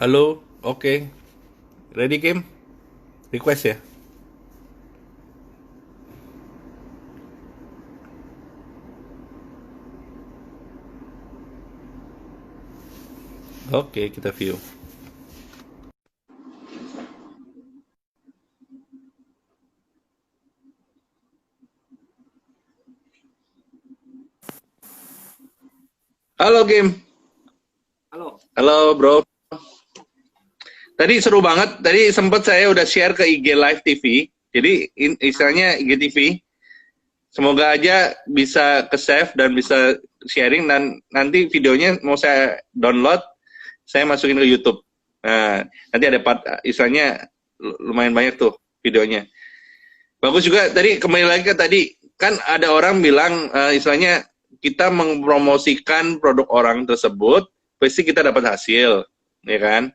Halo, oke. Ready game? Request ya? Oke, kita view. Halo game. Halo. Halo bro. Tadi seru banget. Tadi sempat saya udah share ke IG Live TV. Jadi istilahnya IG TV. Semoga aja bisa ke save dan bisa sharing, dan nanti videonya mau saya download, saya masukin ke YouTube. Nah, nanti ada istilahnya lumayan banyak tuh videonya. Bagus juga. Tadi kembali lagi ke tadi, kan ada orang bilang istilahnya kita mempromosikan produk orang tersebut, pasti kita dapat hasil, ya kan?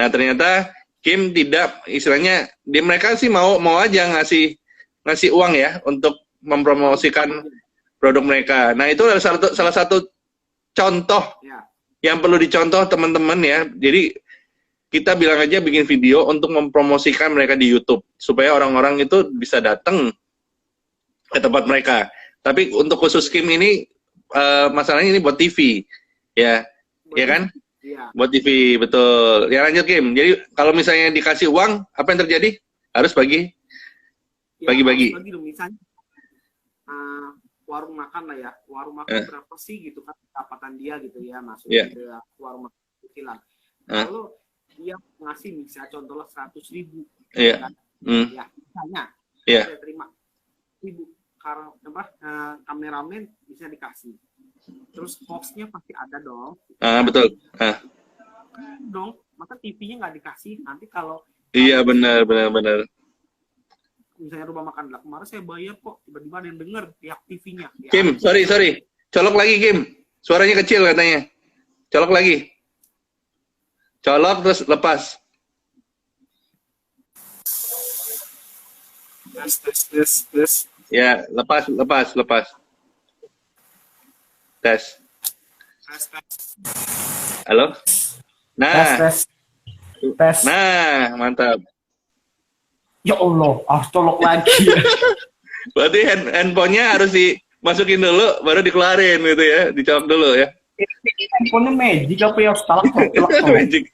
Nah ternyata Kim tidak, istilahnya mereka sih mau aja ngasih uang ya untuk mempromosikan produk mereka. Nah itu adalah salah satu contoh yang perlu dicontoh teman-teman ya. Jadi kita bilang aja bikin video untuk mempromosikan mereka di YouTube supaya orang-orang itu bisa datang ke tempat mereka. Tapi untuk khusus Kim ini masalahnya ini buat TV ya, ya kan? Iya. Buat TV, betul. Ya lanjut Kim. Jadi kalau misalnya dikasih uang, apa yang terjadi? Harus bagi bagi-bagi. Bagi dong, misalnya warung makan lah ya, warung makan berapa sih gitu kan pendapatan dia gitu ya, masuknya ke warung makan kecilan. Kalau dia ngasih misalnya contohnya 100.000, kan? Ya misalnya saya terima 1.000, karena kameramen bisa dikasih, terus hostnya pasti ada dong. Betul. Dong, maka TV-nya nggak dikasih. Nanti kalau Iya benar. misalnya rumah makan lah, kemarin saya bayar kok, tiba-tiba ada yang denger pihak TV-nya. Ya, Kim, sorry. Colok lagi Kim. Suaranya kecil katanya. Colok lagi. Colok terus lepas. Tes. Ya, lepas. Tes. Halo? Nah. Tes. Nah, mantap. Ya Allah, colok lagi. Berarti handphonenya harus dimasukin dulu, baru dikeluarin gitu ya, dicolok dulu ya. Handphonenya magic apa ya? Magic.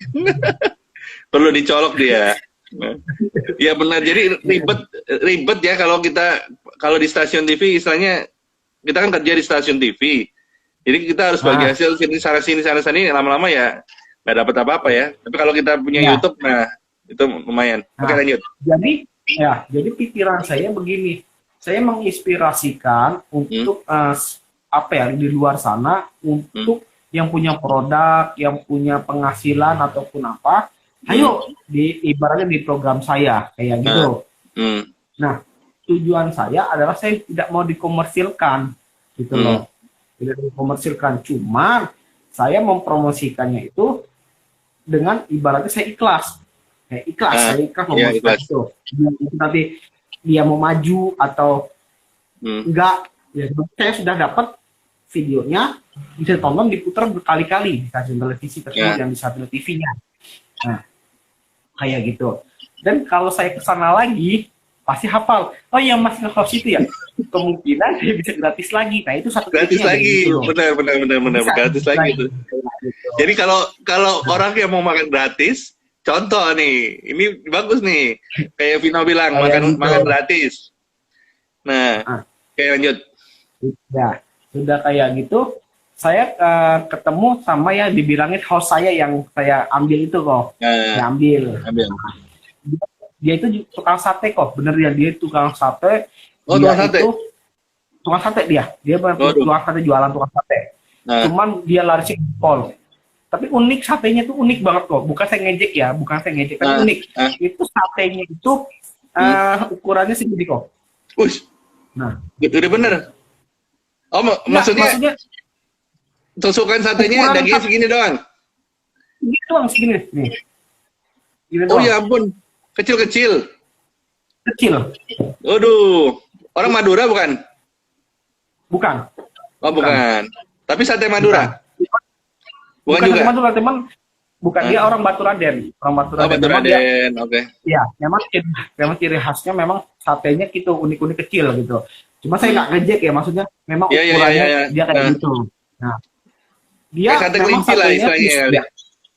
Perlu dicolok dia. Ya benar. Jadi ribet ya kalau di stasiun TV, istilahnya kita kan kerja di stasiun TV. Jadi kita harus bagi hasil sini sana sini, lama-lama ya nggak dapat apa-apa ya. Tapi kalau kita punya YouTube, nah itu lumayan. Oke, lanjut. Jadi pikiran saya begini, saya menginspirasikan untuk di luar sana, untuk yang punya produk, yang punya penghasilan ataupun apa, ayo ibaratnya di program saya kayak gitu. Nah, tujuan saya adalah saya tidak mau dikomersilkan gitu loh. Tidak dikomersilkan, cuma saya mempromosikannya itu dengan ibaratnya saya ikhlas. Saya ikhlas mempromosikan itu. Nanti dia mau maju atau enggak, ya saya sudah dapat videonya, bisa tonton diputar berkali-kali di stasiun televisi tersebut yang di satu TV-nya. Nah, kayak gitu. Dan kalau saya kesana lagi, pasti hafal. Oh yang Mas nge-host itu ya, kemungkinan saya bisa gratis lagi. Nah itu satu gratis lagi, gitu. benar, gratis lagi itu. Jadi kalau orang yang mau makan gratis, contoh nih, ini bagus nih, kayak Vino bilang makan gratis. Nah, kayak lanjut. Ya, sudah kayak gitu, saya ketemu sama yang dibilangin host saya yang saya ambil itu kok. Saya ambil. Dia itu tukang sate kok, bener ya, dia tukang sate. Tukang sate? Tukang sate dia tukang sate, jualan tukang sate. Cuman dia laris pol. Tapi unik, satenya tuh unik banget kok. Bukan saya ngejek, tapi unik. Itu satenya itu ukurannya segini kok. Nah, udah bener. Oh, maksudnya tusukan satenya dagingnya segini doang? Segini nih. Oh ya ampun, kecil. Waduh, orang Madura bukan? Bukan. Oh bukan. Tapi sate Madura? Bukan juga. Sate Madura, teman. bukan dia orang Batu Raden, orang Batu Oh, Raden. Batu Memang dia, Raden, oke. ya memang ciri khasnya memang satenya gitu unik-unik kecil gitu. Cuma saya nggak ngejek ya, maksudnya memang Iya, iya, iya, ukurannya iya. dia kayak Nah, gitu. Nah, dia kayak sate memang kelinci lah satenya istilahnya khusus kali.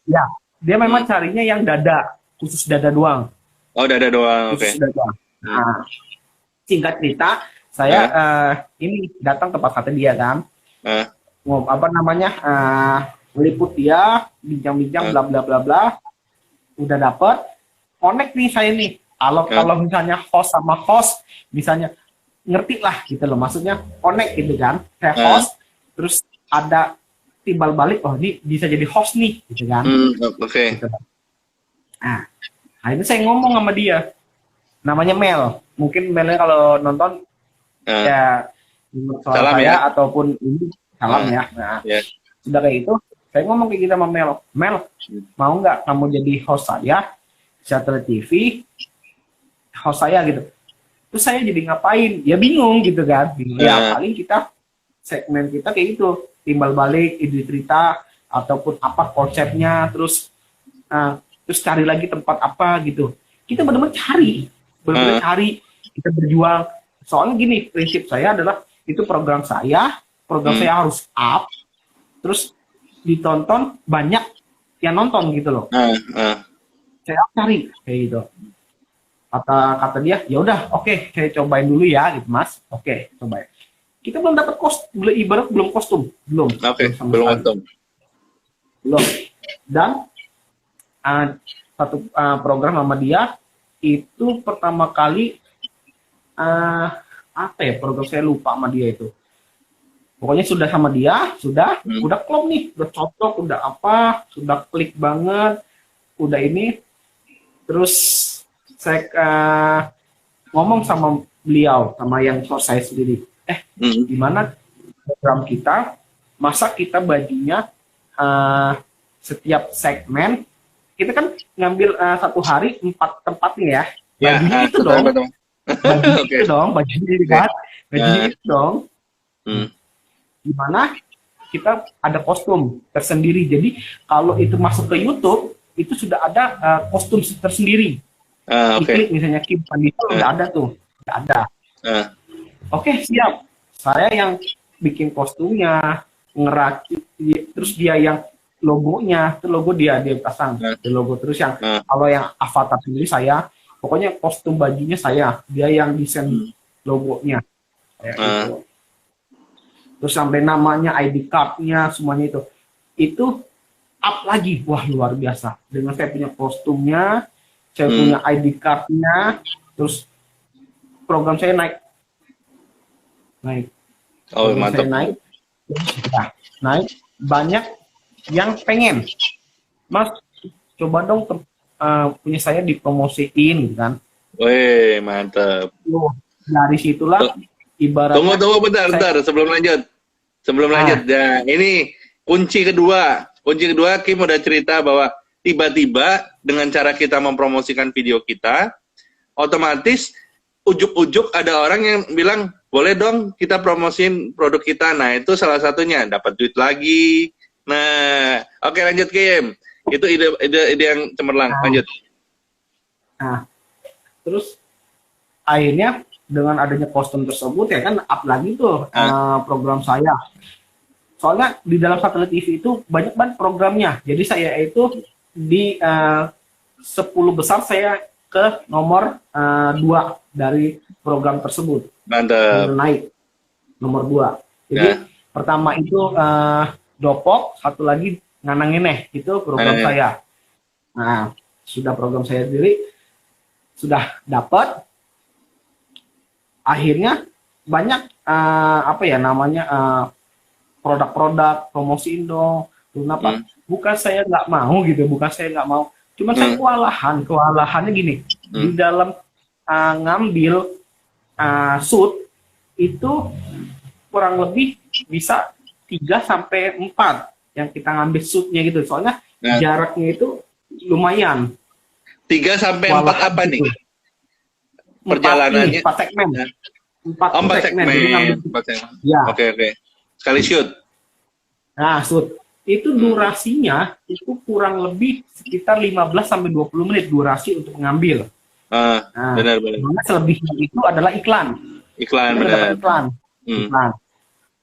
ya, dia memang Hmm. carinya yang dada, khusus dada doang, Oh, dada doang, oke. khusus dada. Hmm. Nah, singkat cerita, saya ini datang tempat sate dia kan, Eh, apa namanya, meliput dia, bincang-bincang, bla bla bla bla, udah dapet, connect nih saya nih. Kalau misalnya host sama host, misalnya ngerti lah gitu loh, maksudnya connect gitu kan, saya host, terus ada timbal balik, oh ini bisa jadi host nih, gitu kan. oke. Gitu. Nah, akhirnya saya ngomong sama dia, namanya Mel, mungkin Melnya kalau nonton ya soal Salam saya ya. ataupun ini salam ya. Nah, Ya. sudah kayak itu, saya ngomong kayak gitu sama Mel, mau nggak kamu jadi host saya, Satellite TV, host saya gitu. Terus saya jadi ngapain? Ya bingung gitu kan. Ya paling kita segmen kita kayak gitu, timbal balik ide cerita ataupun apa konsepnya, terus cari lagi tempat apa gitu. Kita benar-benar cari, kita berjuang. Soalnya gini, prinsip saya adalah itu program saya harus up, terus ditonton banyak yang nonton gitu loh. Saya cari kayak gitu. Kata dia, ya udah, oke, saya cobain dulu ya, gitu Mas. Oke, cobain. Kita belum dapat ibarat belum kostum, belum. Oke, belum kostum. Belum. Dan satu program sama dia itu pertama kali apa ya, program saya lupa sama dia itu. Pokoknya sudah sama dia, udah klop nih, udah cocok, udah apa, sudah klik banget, udah ini. Terus saya ngomong sama beliau, sama yang source saya sendiri. Gimana program kita, masa kita bajunya setiap segmen, kita kan ngambil satu hari 4 tempat nih ya. Bajunya itu dong. Bajunya itu dong, bajunya kan. Bajunya itu dong. Gimana kita ada kostum tersendiri. Jadi kalau itu masuk ke YouTube, itu sudah ada kostum tersendiri. Klik misalnya Kim Pandito udah ada tuh, udah ada. Oke, siap. Saya yang bikin kostumnya, ngerakit, terus dia yang logonya, itu logo dia pasang, logo terus yang kalau yang avatar sendiri saya, pokoknya kostum bajunya saya, dia yang desain logonya, kayak gitu. Terus sampai namanya, ID card-nya, semuanya itu up lagi, wah luar biasa. Dengan saya punya kostumnya, saya punya ID card-nya, terus program saya naik. Oh, mantap. Saya naik, banyak yang pengen, Mas, coba dong punya saya dipromosiin, gitu kan. Wih, mantap. Dari situlah, ibaratnya. Tunggu, bentar, sebelum lanjut. Nah, ini kunci kedua, Kim udah cerita bahwa tiba-tiba dengan cara kita mempromosikan video kita, otomatis ujuk-ujuk ada orang yang bilang, boleh dong kita promosiin produk kita. Nah, itu salah satunya, dapat duit lagi. Nah, oke, lanjut Kim. Itu ide yang cemerlang. Lanjut. Nah, terus akhirnya dengan adanya kostum tersebut ya kan up lagi tuh program saya. Soalnya di dalam Satellite TV itu banyak banget programnya. Jadi saya itu di 10 besar saya ke nomor 2 dari program tersebut. Mantap. Naik nomor 2. Jadi pertama itu Dopok, satu lagi Nganangineh, itu program saya. Nah, sudah program saya sendiri sudah dapat. Akhirnya banyak produk-produk promosiin dong. Kenapa? Bukan saya nggak mau gitu, Cuma saya kewalahannya gini. Di dalam ngambil shoot itu kurang lebih bisa 3-4 yang kita ngambil shootnya gitu. Soalnya jaraknya itu lumayan. 3-4 apa nih? Perjalanannya 4 segmen. 4 segmen. Ya. Oke. Sekali shoot. Nah, shoot itu durasinya itu kurang lebih sekitar 15 sampai 20 menit durasi untuk mengambil. Nah, Benar. selebihnya itu adalah iklan. Iklan, Kita dapat benar. iklan. Iklan.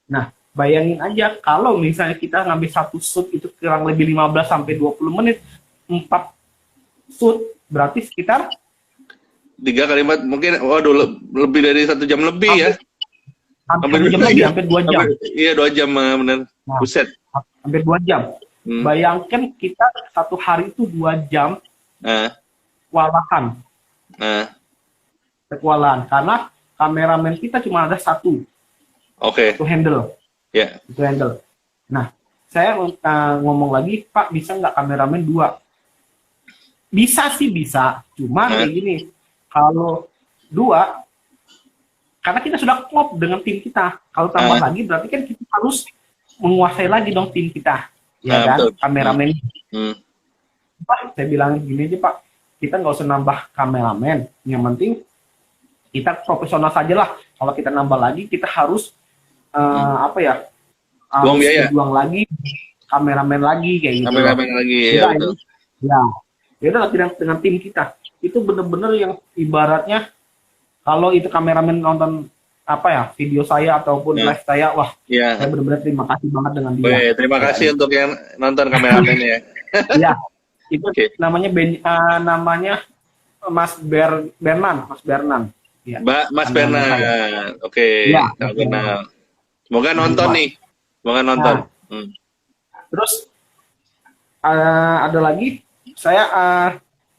Nah, bayangin aja kalau misalnya kita ngambil satu shoot itu kurang lebih 15 sampai 20 menit, 4 shoot berarti sekitar 3 kalimat mungkin, waduh, lebih dari 1 jam lebih ya. hampir 1 jam lebih, hampir 2 jam. Iya, 2 jam, benar. Nah, Buset. hampir 2 jam. Bayangkan kita satu hari itu 2 jam kewalahan. Kewalahan karena kameramen kita cuma ada satu. Oke. Itu handle. Ya. Itu handle. Nah, saya ngomong lagi, Pak, bisa nggak kameramen 2? Bisa sih bisa. Cuma kayak gini, kalau 2, karena kita sudah klop dengan tim kita. Kalau tambah lagi berarti kan kita harus menguasai lagi dong tim kita. Ya kan, betul. kameramen. Pak, saya bilang gini aja, Pak. Kita nggak usah nambah kameramen. Yang penting kita profesional saja lah. Kalau kita nambah lagi, kita harus Buang biaya. Buang lagi, kameramen lagi kayak gitu. Kameramen lagi, ya betul. Ya udah dengan tim kita. Itu bener-bener yang ibaratnya kalau itu kameramen nonton video saya ataupun live saya, wah, saya benar-benar terima kasih banget dengan dia. Terima kasih untuk yang nonton kameramen ya. Iya, itu namanya Mas Bernan. Ya. Mas Bernan, oke. Ya, kenal. Semoga nonton nih, semoga nonton. Terus ada lagi, saya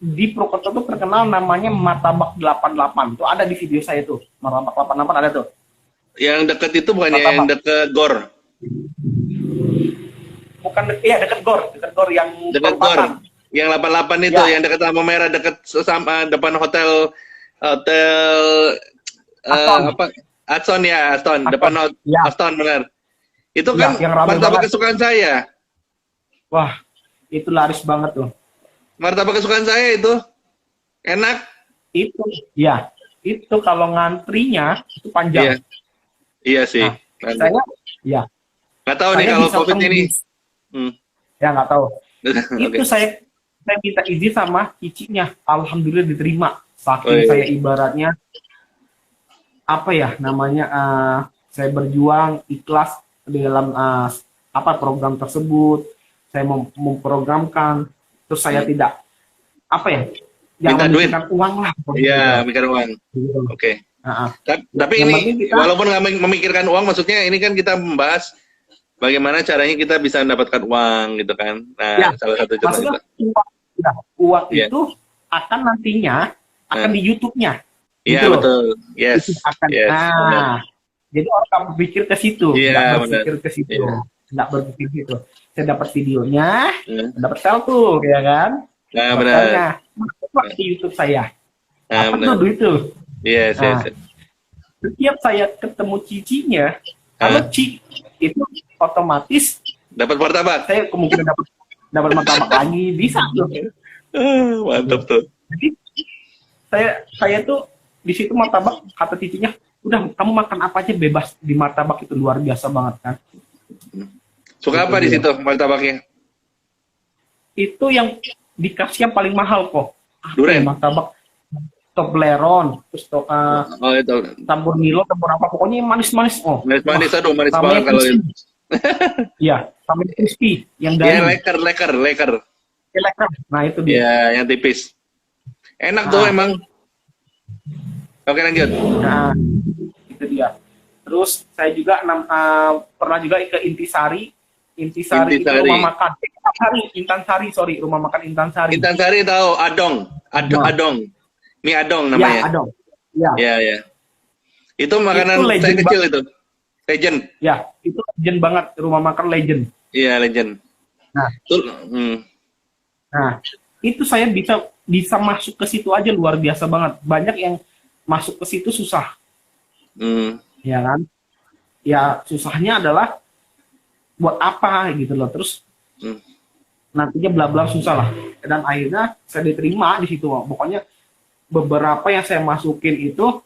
di Purwokerto tuh terkenal namanya Martabak 88. Itu ada di video saya tuh. Martabak 88 ada tuh. Yang deket itu bukan yang deket GOR. Bukan deket GOR yang deket GOR. Yang 88 itu yang deket lampu merah, deket sama depan hotel Aston ya, Aston. Depan Aston, benar. Itu kan martabak kesukaan saya. Wah, itu laris banget tuh. Martabak kesukaan saya itu. Enak. Itu kalau ngantrinya itu panjang. Iya sih. Saya nggak tahu nih kalau COVID ini. Ya nggak tahu. Itu saya minta izin sama cicinya. Alhamdulillah diterima. Saking saya ibaratnya saya berjuang ikhlas di dalam program tersebut. Saya memprogramkan, terus saya tidak jangan memikirkan uang lah. Iya, mikir uang. Oke. Tapi ini walaupun nggak memikirkan uang, maksudnya ini kan kita membahas bagaimana caranya kita bisa mendapatkan uang gitu kan. Nah, salah satu contoh uang itu akan nantinya akan di YouTube-nya. Iya, gitu betul. Yes. Jadi orang berpikir ke situ, nggak berpikir ke situ. Nggak berpikir gitu. Saya dapat videonya, dapat file tuh, ya kan? Nah, benar. Masuk di YouTube saya. Benar. Itu. Yes. Setiap saya ketemu cicinya, kalau Ci itu otomatis dapat martabak. Saya kemungkinan dapat martabak lagi, bisa tuh. Mantap tuh. Jadi saya tuh di situ martabak, kata cicinya, udah kamu makan apa aja bebas di martabak, itu luar biasa banget kan. Suka apa di situ martabaknya? Itu yang dikasih yang paling mahal kok. Durian. Martabak Toblerone, terus itu. Campur Milo, campur apa, pokoknya yang manis-manis. Manis, aduh manis banget kalau itu. Iya, sama crispy yang dari. Iya, leker. Nah, itu dia. Iya, yang tipis. Enak tuh emang. Oke, lanjut. Nah, itu dia. Terus saya juga pernah juga ke Intisari. Intisari itu rumah makan. Rumah makan Intansari. Intansari tahu, Adong. Mie Adong namanya. Ya, Adong. Iya. Itu makanan itu saya kecil itu. Legend. Ya, itu legend banget, rumah makan legend. Iya, legend. Nah, itu saya bisa masuk ke situ aja luar biasa banget. Banyak yang masuk ke situ susah. Ya kan? Ya, susahnya adalah buat apa gitu loh. Terus nantinya bla-bla susah lah. Dan akhirnya saya diterima di situ. Pokoknya beberapa yang saya masukin itu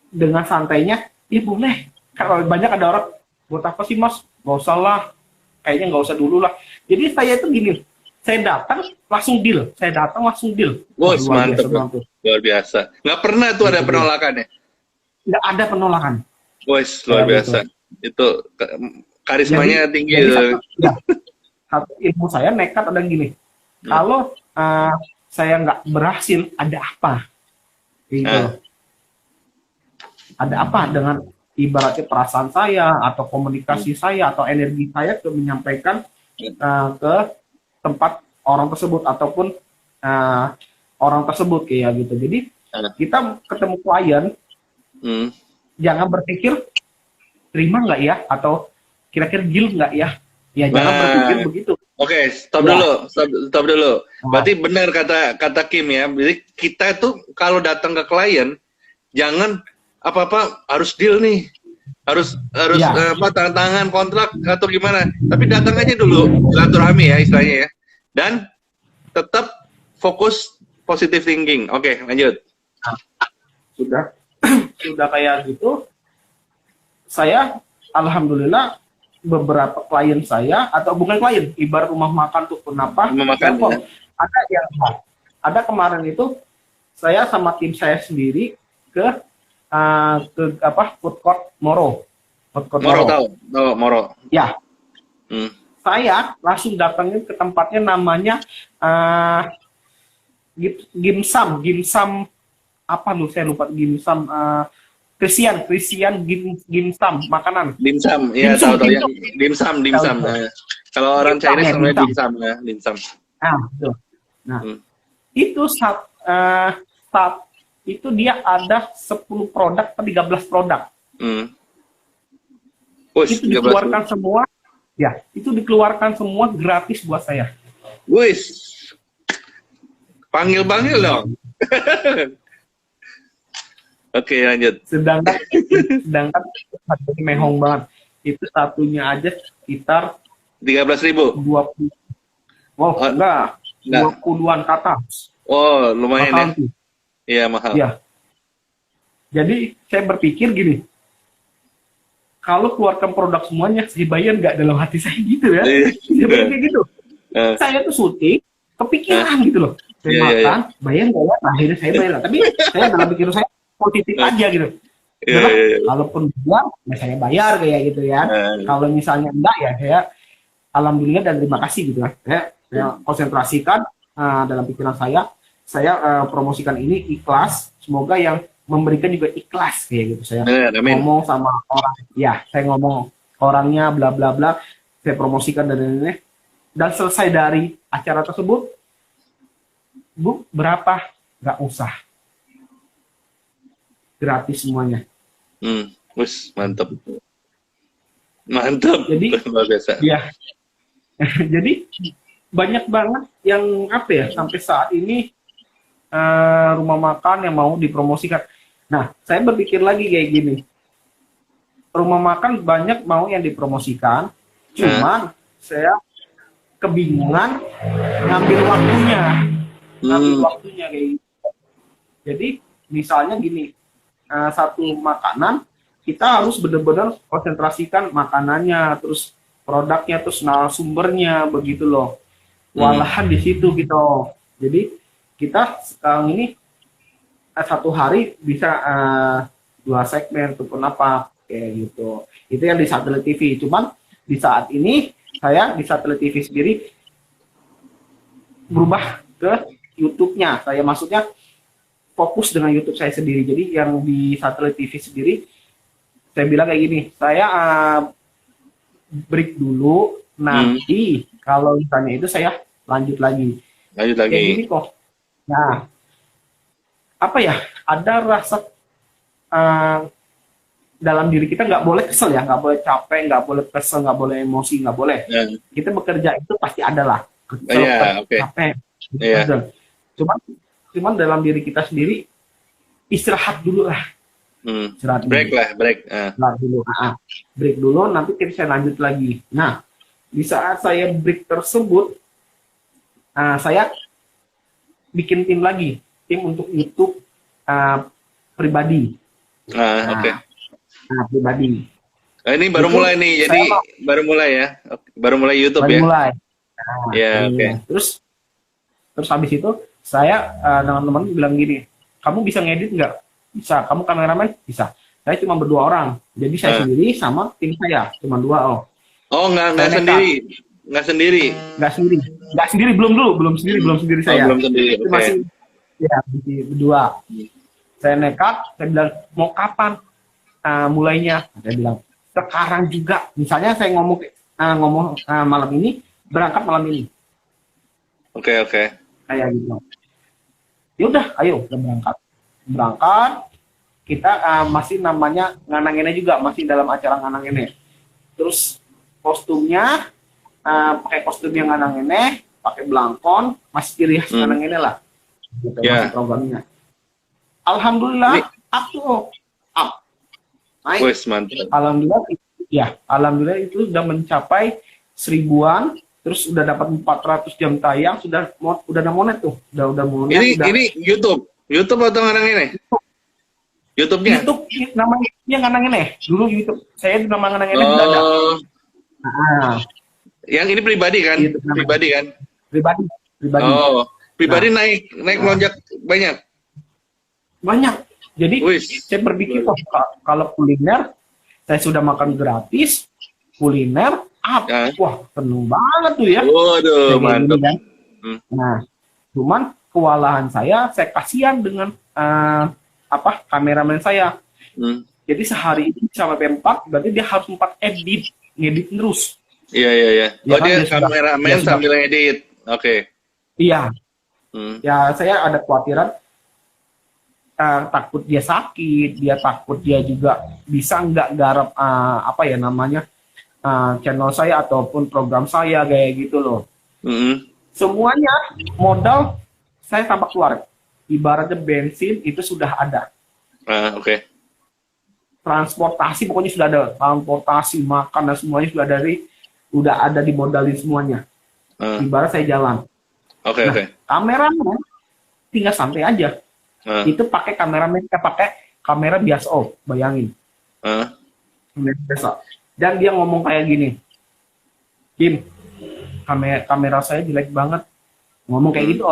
dengan santainya, ya boleh. Kalau banyak ada orang, buat apa sih mas? Gak usah lah. kayaknya nggak usah dulu lah. Jadi saya itu gini, saya datang langsung deal, Wah, mantap, luar biasa. Nggak pernah tuh ada penolakannya. Nggak ada penolakan. Wah, luar biasa. Itu karismanya tinggi. Jadi satu ilmu saya nekat ada gini. Kalau saya nggak berhasil, ada apa? Gitu. Ada apa dengan ibaratnya perasaan saya atau komunikasi saya atau energi saya ke menyampaikan ke tempat orang tersebut ataupun orang tersebut kayak gitu. Jadi kita ketemu klien, jangan berpikir terima nggak ya atau kira-kira deal nggak ya? Ya jangan berpikir begitu. Oke, stop dulu. Berarti benar kata Kim ya. Jadi kita tuh kalau datang ke klien jangan apa-apa harus deal nih. Harus tanda tangan kontrak atau gimana. Tapi datang aja dulu silaturahmi ya istilahnya ya. Dan tetap fokus positive thinking. Oke, lanjut. Sudah kayak gitu. Saya alhamdulillah beberapa klien saya atau bukan klien, ibarat rumah makan tuh kenapa? Ada kemarin itu saya sama tim saya sendiri ke food court Moro. Tahu Moro. Ya. Saya langsung datangin ke tempatnya namanya Gimsam apa lu saya lupa Gimsam Christian Gimsam makanan. Dimsum, iya tahu ya. Dimsum. Kalau orang Chinese namanya dimsum. Betul. Itu saat itu dia ada 10 produk atau 13 produk. Itu dikeluarkan semua. Ya, itu dikeluarkan semua gratis buat saya. Wis. Panggil dong. Oke, lanjut. Sedangkan harganya mehong banget. Itu satunya aja sekitar 13.000. 20. Wow, enggak. 20-an ke atas. Oh, lumayan mahal ya. Iya, mahal. Iya. Jadi, saya berpikir gini. Kalau keluarkan produk semuanya, saya bayar nggak dalam hati saya gitu ya. Saya kayak gitu. Saya tuh syuting, kepikiran gitu loh. Saya makan, bayar nggak ya? Akhirnya saya bayar. Tapi saya dalam pikiran saya positif aja gitu. Kalaupun bilang, ya saya bayar kayak gitu ya. Kalau misalnya enggak ya saya alhamdulillah dan terima kasih gitu ya. Saya konsentrasikan dalam pikiran saya promosikan ini ikhlas. Semoga yang memberikan juga ikhlas kayak gitu. Saya ngomong sama orang, ya saya ngomong orangnya bla bla bla. Saya promosikan dan selesai dari acara tersebut, Bu, berapa? Nggak usah. Gratis semuanya. Wis, mantap. Jadi, luar biasa. Ya. Jadi banyak banget yang sampai saat ini rumah makan yang mau dipromosikan. Nah, saya berpikir lagi kayak gini. Rumah makan banyak mau yang dipromosikan, cuman saya kebingungan ngambil waktunya kayak gitu. Jadi misalnya gini, satu makanan kita harus benar-benar konsentrasikan makanannya, terus produknya, terus narasumbernya, begitu loh. Walahan di situ gitu. Jadi kita sekarang ini satu hari bisa 2 segmen ataupun apa kayak gitu. Itu yang di satelit TV. Cuman di saat ini saya di satelit TV sendiri berubah ke YouTube-nya. Saya maksudnya fokus dengan YouTube saya sendiri. Jadi yang di satelit TV sendiri saya bilang kayak gini, saya break dulu, nanti kalau misalnya itu saya lanjut lagi. Kayak gini kok. Nah, ada rasa dalam diri kita nggak boleh kesel ya, nggak boleh capek, nggak boleh kesel, nggak boleh emosi, nggak boleh. Kita bekerja itu pasti ada lah kesel, capek. Cuman dalam diri kita sendiri istirahat dulu lah. Istirahat break dulu. Break dulu. Break dulu, nanti kita lanjut lagi. Nah, di saat saya break tersebut, saya bikin tim lagi, tim untuk YouTube pribadi. Pribadi. Ini baru Itu mulai nih, jadi baru mulai ya, baru mulai YouTube baru ya. mulai. Nah, Ya, oke. iya. Terus habis itu saya dengan teman bilang gini, kamu bisa ngedit nggak? Bisa. Kamu kameramen? Bisa. Saya cuma berdua orang, jadi saya sendiri sama tim saya, cuma 2 orang. Oh, nggak sendiri, nggak sendiri. Nggak sendiri, belum sendiri saya. Belum sendiri, oke. Masih ya berdua. Saya nekat, saya bilang mau kapan mulainya? Saya bilang sekarang juga. Misalnya saya ngomong malam ini, berangkat malam ini. Oke. Kayak gitu. Ya udah, ayo kita berangkat. Kita masih namanya nganangene juga, masih dalam acara nganangene. Terus kostumnya pakai kostum yang nganangene, pakai belangkon, masih ciri khas nganangene lah. Gitu, masih programnya. Alhamdulillah, up. Naik. Wes, mantap. Alhamdulillah itu sudah mencapai 1000-an, terus udah dapat 400 jam tayang, sudah ada monet tuh, udah monet. Ini YouTube atau ngarang ini? YouTube-nya? YouTube namanya nganang ini. Dulu YouTube saya nama nganang ini sudah ada. Yang ini pribadi kan? Pribadi kan? Pribadi. Oh, pribadi naik melonjak banyak. Jadi saya berpikir kalau kuliner saya sudah makan gratis, kuliner wah penuh banget tuh ya. Waduh, mantap. Kan? Nah, cuman kewalahan saya kasihan dengan kameramen saya. Jadi sehari itu sampai 4, berarti dia harus 4 ngedit terus. Iya. Oh, dia kameramen sambil ngedit. Oke. Iya. Ya saya ada kekhawatiran takut dia sakit, dia takut dia juga bisa nggak garap channel saya ataupun program saya kayak gitu loh. Semuanya modal saya tanpa keluar. Ibaratnya bensin itu sudah ada. Oke. Transportasi pokoknya sudah ada. Transportasi, makan dan semuanya sudah ada dimodalin semuanya. Ibarat saya jalan. Oke. Kameramen tinggal santai aja. Itu pakai kamera biasa, bayangin. Biasa. Dan dia ngomong kayak gini, Kim, kamera saya jelek banget. Ngomong kayak gitu,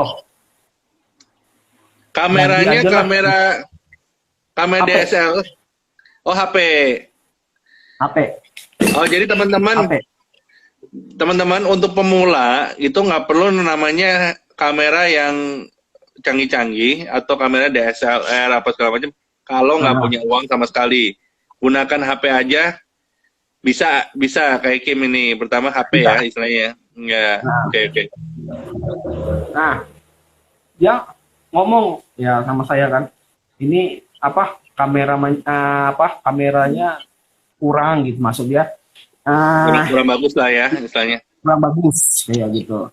Kameranya kamera DSL. Oh, HP. Oh, jadi teman-teman untuk pemula itu nggak perlu namanya kamera yang canggih-canggih atau kamera DSLR apa segala macam. Kalau nggak punya uang sama sekali, gunakan HP aja. Bisa kayak Kim ini. Pertama HP ya istilahnya. Nggak. Oke. Nah, dia ngomong ya sama saya kan, ini kameranya kurang gitu, maksud dia kurang bagus lah ya istilahnya. Kurang bagus kayak gitu.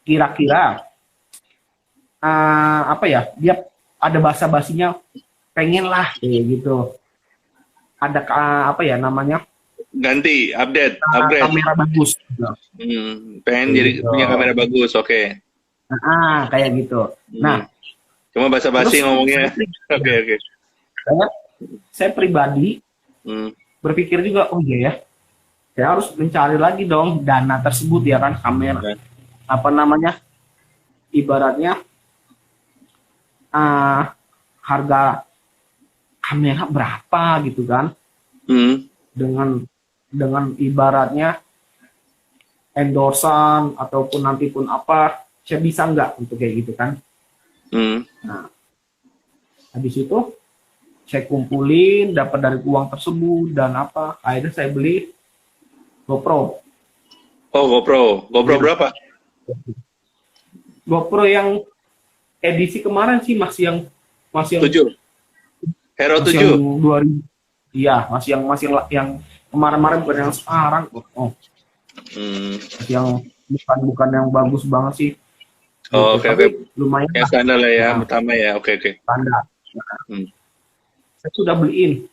Kira-kira dia ada basa-basinya, pengen lah kayak gitu. Ada ganti, upgrade. Kamera bagus. Pengen jadi punya kamera bagus, oke. Kayak gitu. Nah, cuma basa-basi ngomongnya. Oke. Saya pribadi berpikir juga, oh iya ya, saya harus mencari lagi dong dana tersebut ya kan, kamera. Ibaratnya harga kamera berapa gitu kan? Dengan ibaratnya endorsan ataupun nanti pun apa, saya bisa nggak untuk kayak gitu kan? Nah, habis itu saya kumpulin, dapat dari uang tersebut dan akhirnya saya beli GoPro. Oh, GoPro berapa? GoPro yang edisi kemarin sih masih yang 7. Hero 7. Yang 2000. Iya, masih yang kemarin-kemarin, bukan yang sekarang. Yang bukan yang bagus banget sih. Oh, oke. Lumayan. Yang standar lah ya, pertama ya. Oke. Standar. Saya sudah beliin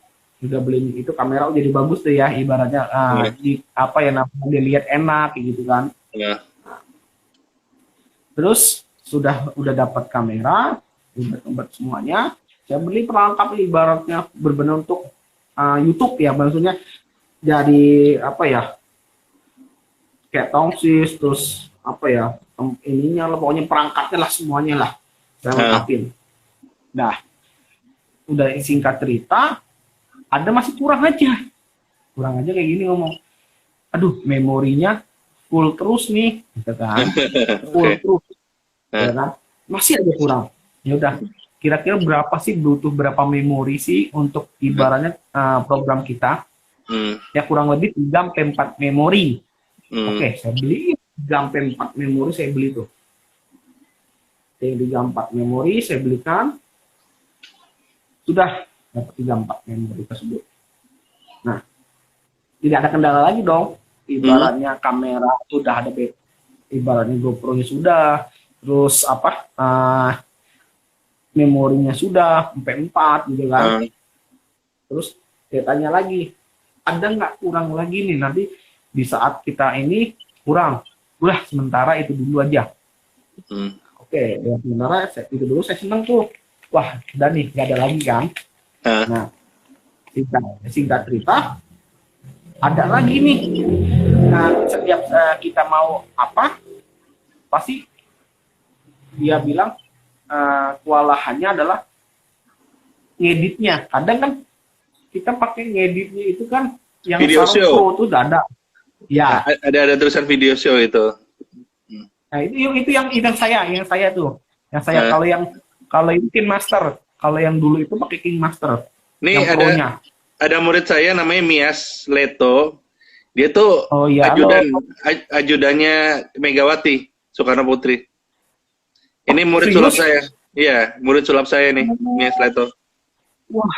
itu kamera jadi bagus tuh ya, ibaratnya dia lihat enak gitu kan. Terus udah dapat kamera, udah semuanya, saya beli perangkat ibaratnya berbenar untuk YouTube ya, maksudnya jadi apa ya, kayak tongsis, terus apa ya, ininya lah, pokoknya perangkatnya lah, semuanya lah saya lengkapin. Nah, udah singkat cerita, ada masih kurang aja kayak gini ngomong, aduh memorinya full terus nih, gitu kan, full terus, ya kan, masih ada kurang. Ya udah, kira-kira berapa sih, butuh berapa memori sih untuk ibaratnya program kita? Ya kurang lebih 3-4 memori. Oke, saya beli 3-4 memori, saya beli tuh. 3-4 memori saya belikan, sudah dapat 3-4 memori tersebut. Nah, tidak ada kendala lagi dong. Ibaratnya kamera sudah ada, ibaratnya GoPro-nya sudah, terus apa, memorinya sudah 4 gitu kan. Terus saya tanya lagi, ada nggak kurang lagi nih nanti di saat kita ini kurang? Udah sementara itu dulu aja. Oke, ya sementara itu dulu, saya seneng tuh. Wah, udah nih, nggak ada lagi kan. Nah, singkat cerita, ada lagi nih. Nah, setiap kita mau apa, pasti dia bilang kewalahannya adalah ngeditnya. Kadang kan kita pakai ngeditnya itu kan yang video show itu udah ada. Ya. Ada tulisan video show itu. Nah, itu yang saya tuh. Yang saya kalau yang King Master, kalau yang dulu itu pakai King Master. Nih ada murid saya namanya Mias Leto. Dia tuh ajudannya Megawati Soekarno Putri. Ini murid sulap saya. Iya, murid sulap saya nih, Mias Leto. Wah,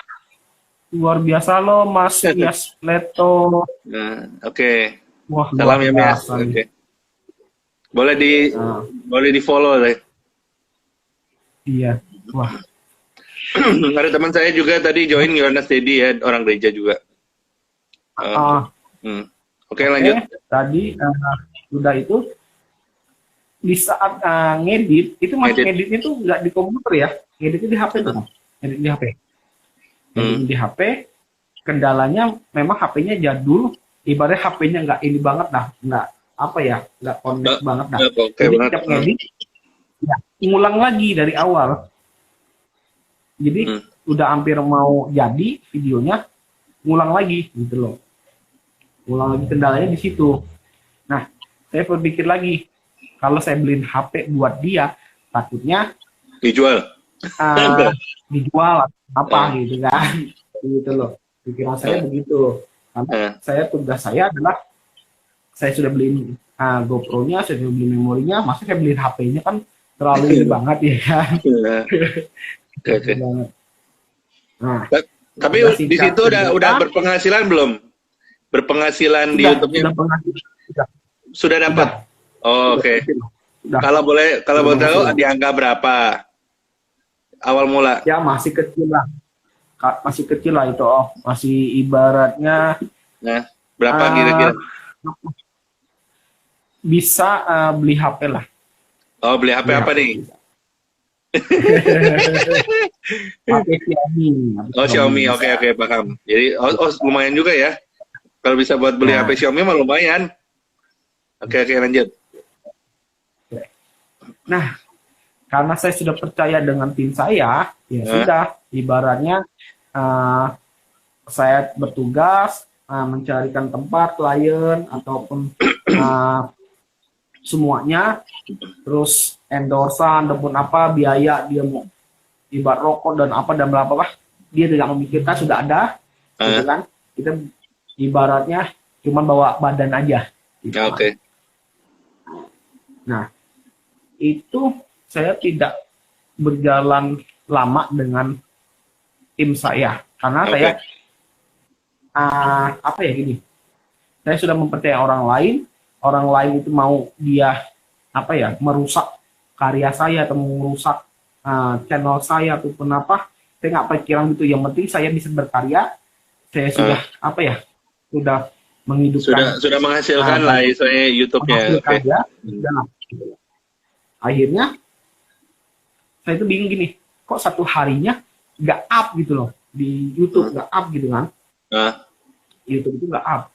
luar biasa loh, Mas Mias Leto. Nah, oke. Wah, salam ya Mias. Oke. Boleh di follow deh. Iya. Wah. Ada teman saya juga tadi join Yona Steady ya, orang gereja juga. Oke, lanjut. Tadi sudah itu di saat ngedit itu, ngeditnya tuh nggak di komputer ya, ngeditnya di HP tuh, ngedit di HP. Ngedit di HP, kendalanya memang HP-nya jadul, ibaratnya HP-nya nggak ini banget dah, nggak apa ya, nggak connect banget dah. Jadi setiap ngedit, ya, ngulang lagi dari awal. Jadi udah hampir mau jadi videonya, ngulang lagi gitu loh. Ngulang lagi, kendalanya di situ. Nah, saya berpikir lagi, kalau saya beliin HP buat dia, takutnya dijual, dijual apa gitu kan, gitu loh. Pikiran saya begitu. Karena tugas saya adalah saya sudah beliin GoPro-nya, saya sudah beli memorinya, masa saya beliin HP-nya kan terlalu ini banget ya kan. Oke. Nah, tapi di situ udah berpenghasilan belum? Berpenghasilan di YouTube-nya? Sudah dapat. Oh, oke. Kalau boleh tahu di angka berapa awal mula? Ya masih kecil lah. Masih kecil lah itu. Masih ibaratnya. Nah, berapa kira-kira? Bisa beli HP lah. Oh, beli HP apa nih? Pakai Xiaomi. Oh, Xiaomi. Oke, paham. Jadi lumayan juga ya. Kalau bisa buat beli HP Xiaomi mah lumayan. Oke, lanjut. Nah, karena saya sudah percaya dengan tim saya, ya sudah, ibaratnya saya bertugas mencarikan tempat klien ataupun semuanya, terus endorsan ataupun apa biaya dia mau ibarat rokok dan apa dan berapa, dia tidak memikirkan, sudah ada, gitu kan? Kita ibaratnya cuma bawa badan aja. Gitu. Oke. Nah, itu saya tidak berjalan lama dengan tim saya karena saya apa ya gini, saya sudah mempercayai orang lain itu mau dia apa ya, merusak karya saya atau merusak channel saya ataupun apa, saya nggak pikiran gitu. Yang penting saya bisa berkarya, saya sudah apa ya, sudah menghidupkan, sudah menghasilkan lah istilahnya YouTube-nya. Akhirnya saya itu bingung gini, kok satu harinya nggak up gitu loh di YouTube, nggak up gitu kan. YouTube itu nggak up.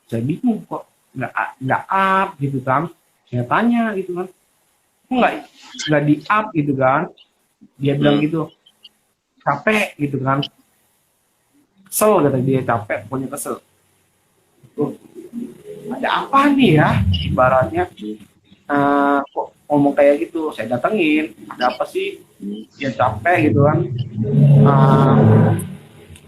Saya bingung kok nggak up gitu kan. Saya tanya gitu kan, kok nggak di up gitu kan. Dia bilang gitu, capek gitu kan, kesel kata dia, capek, pokoknya kesel. Tuh, ada apa nih ya, ibaratnya kok ngomong kayak gitu. Saya datengin, ada apa sih, dia capek gitu kan.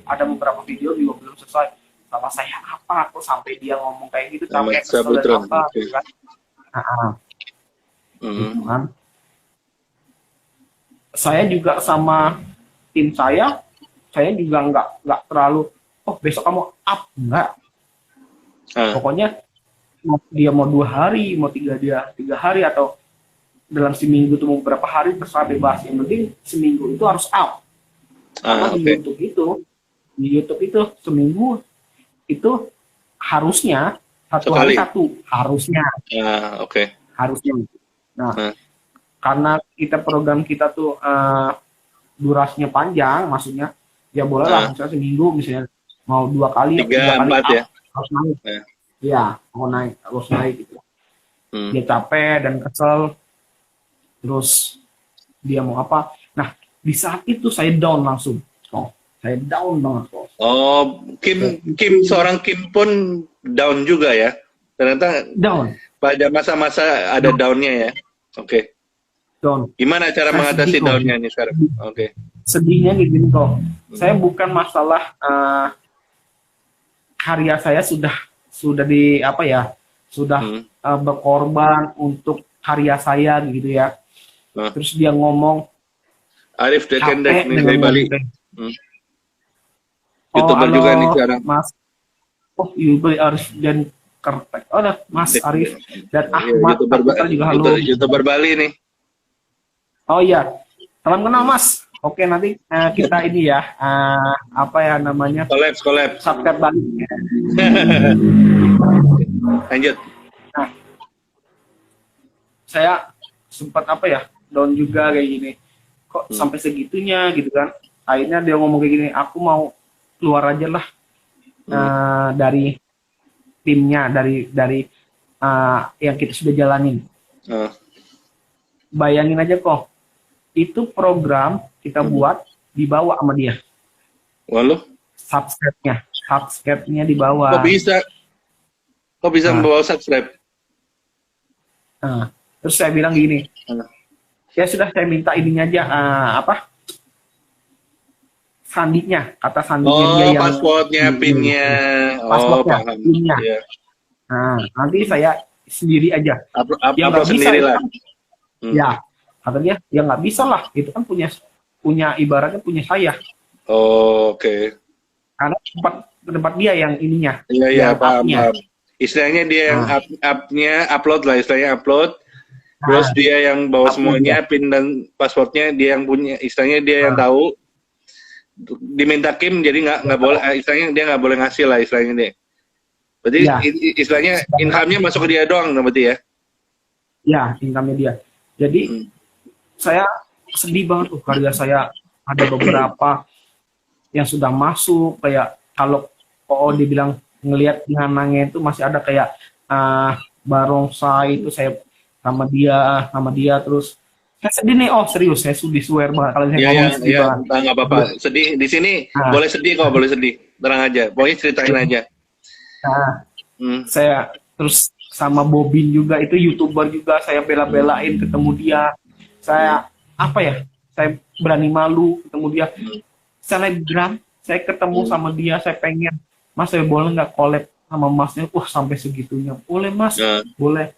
Ada beberapa video juga belum selesai, sama saya apa kok sampai dia ngomong kayak gitu, capek, kesel dan apa gitu kan. Gitu kan. Saya juga sama tim saya juga nggak terlalu, oh besok kamu up, enggak. Pokoknya dia mau 2 hari, mau 3 hari, atau dalam seminggu itu mau berapa hari, terserah bebas. Yang penting seminggu itu harus up. Karena di YouTube itu seminggu itu harusnya satu hari satu, harusnya. Harusnya. Nah, karena program kita tuh durasinya panjang, maksudnya ya boleh lah, misalnya seminggu, misalnya mau 2 kali, 3 kali ya, harus naik. Ya, harus naik gitu. Dia capek dan kesel, terus dia mau apa. Nah, di saat itu saya down langsung. Saya down banget kok. Kim seorang Kim pun down juga ya. Ternyata down. Pada masa-masa ada down-nya ya. Down. Gimana cara mengatasi down-nya nih sekarang? Sedihnya gini kok. Saya bukan masalah karya saya sudah di apa ya? Sudah berkorban untuk karya saya gitu ya. Terus dia ngomong, Arif Dekendek nih dari Bali. YouTuber halo, juga nih sekarang. Mas. YouTuber Arif dan Kertek. Mas Arif dan Ahmad juga halo. YouTuber Bali nih. Oh iya, salam kenal Mas. Oke, nanti kita ini ya, apa ya namanya? Collab. Subscribe Bali. Lanjut. Nah, saya sempat apa ya, down juga kayak gini. Kok sampai segitunya gitu kan? Akhirnya dia ngomong kayak gini, aku mau keluar aja lah dari timnya, dari yang kita sudah jalanin. Bayangin aja kok, itu program kita buat dibawa sama dia. Waduh. Subscribe-nya dibawa. Kok bisa membawa subscribe? Terus saya bilang gini, ya sudah, saya minta ininya aja, sandinya, kata sandinya dia yang passwordnya, pinnya, passwordnya, pinnya. Yeah. Nah, nanti saya sendiri aja. Dia nggak bisa lah. Ya, kata dia, ya nggak bisa lah, itu kan punya ibaratnya punya saya. Oke. Karena tempat dia yang ininya. Iya, paham. Istilahnya dia yang upload lah, istilahnya upload. Terus dia yang bawa semuanya, pin dan passwordnya dia yang punya, istilahnya dia yang tahu. Diminta Kim, jadi nggak boleh, istilahnya dia nggak boleh ngasih lah, istilahnya dia. Berarti istilahnya income-nya masuk ke dia doang, berarti ya? Ya, income-nya dia. Jadi saya sedih banget tuh, karya saya ada beberapa yang sudah masuk, kayak kalau dibilang ngelihat nganangnya itu masih ada kayak barongsai itu saya sama dia terus saya sedih nih, serius saya swear banget kalau saya ngomong sedih banget. Nggak apa-apa, sedih di sini boleh sedih kok, boleh sedih, tenang aja, pokoknya ceritain aja. Saya terus sama Bobin juga, itu YouTuber juga, saya bela-belain ketemu dia, saya saya berani malu ketemu dia, selebgram, saya ketemu sama dia, saya pengen, Mas saya boleh nggak collab sama Masnya, sampai segitunya, boleh Mas, boleh.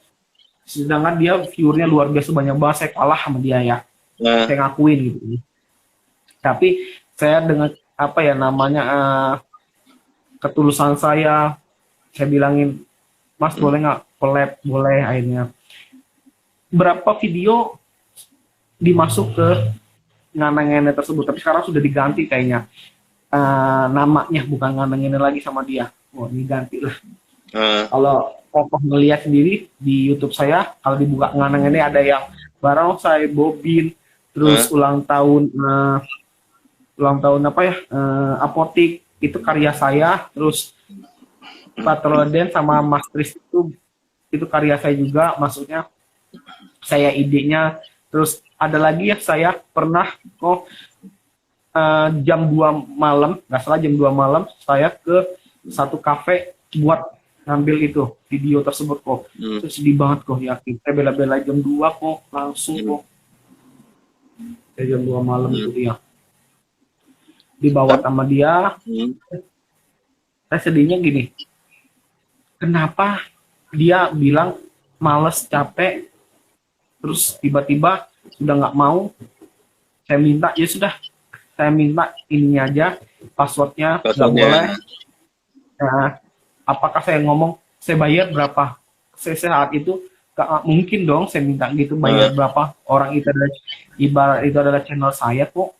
Sedangkan dia viewernya luar biasa banyak banget, saya kalah sama dia ya, saya ngakuin gitu. Tapi saya dengan ketulusan saya bilangin, Mas boleh nggak collab, boleh. Akhirnya berapa video dimasuk ke Nganang-Ngene tersebut, tapi sekarang sudah diganti kayaknya namanya, bukan Nganang-Ngene lagi sama dia. Ini ganti lah. Kalau Kokoh ngelihat sendiri di YouTube saya, kalau dibuka Nganang-Ngene ada yang barongsai, Bobin, terus ulang tahun apotik, itu karya saya, terus Patroden sama Mas Tris itu karya saya juga, maksudnya saya idenya. Terus ada lagi ya, saya pernah jam 2 malam, nggak salah jam 2 malam, saya ke satu kafe buat ngambil itu video tersebut kok. Terus sedih banget kok, yakin. Saya bela-bela jam 2 kok, langsung kok. Jam 2 malam itu dia. Dibawa sama dia. Saya sedihnya gini. Kenapa dia bilang males, capek, terus tiba-tiba sudah nggak mau. Saya minta, ya sudah. Saya minta ini aja, passwordnya nggak boleh. Nah, apakah saya ngomong, saya bayar berapa? Saya saat itu gak mungkin dong saya minta gitu bayar berapa. Orang itu adalah, ibarat itu adalah channel saya kok.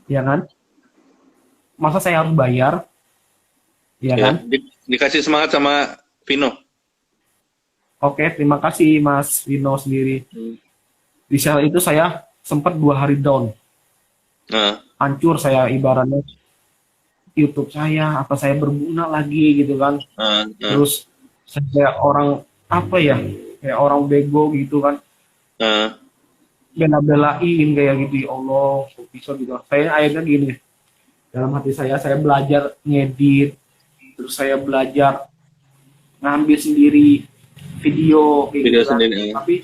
Ya kan? Masa saya harus bayar? Ya kan? Dikasih semangat sama Vino. Oke, terima kasih Mas Vino sendiri. Di saat itu saya sempat 2 hari down. Hancur saya, ibaratnya YouTube saya, apa saya berguna lagi gitu kan. Terus saya orang apa ya, kayak orang bego gitu kan. Bela-belain kayak gitu, ya Allah kok bisa gitu. Saya akhirnya gini, dalam hati saya belajar ngedit, terus saya belajar ngambil sendiri video kayak gitu kan. Tapi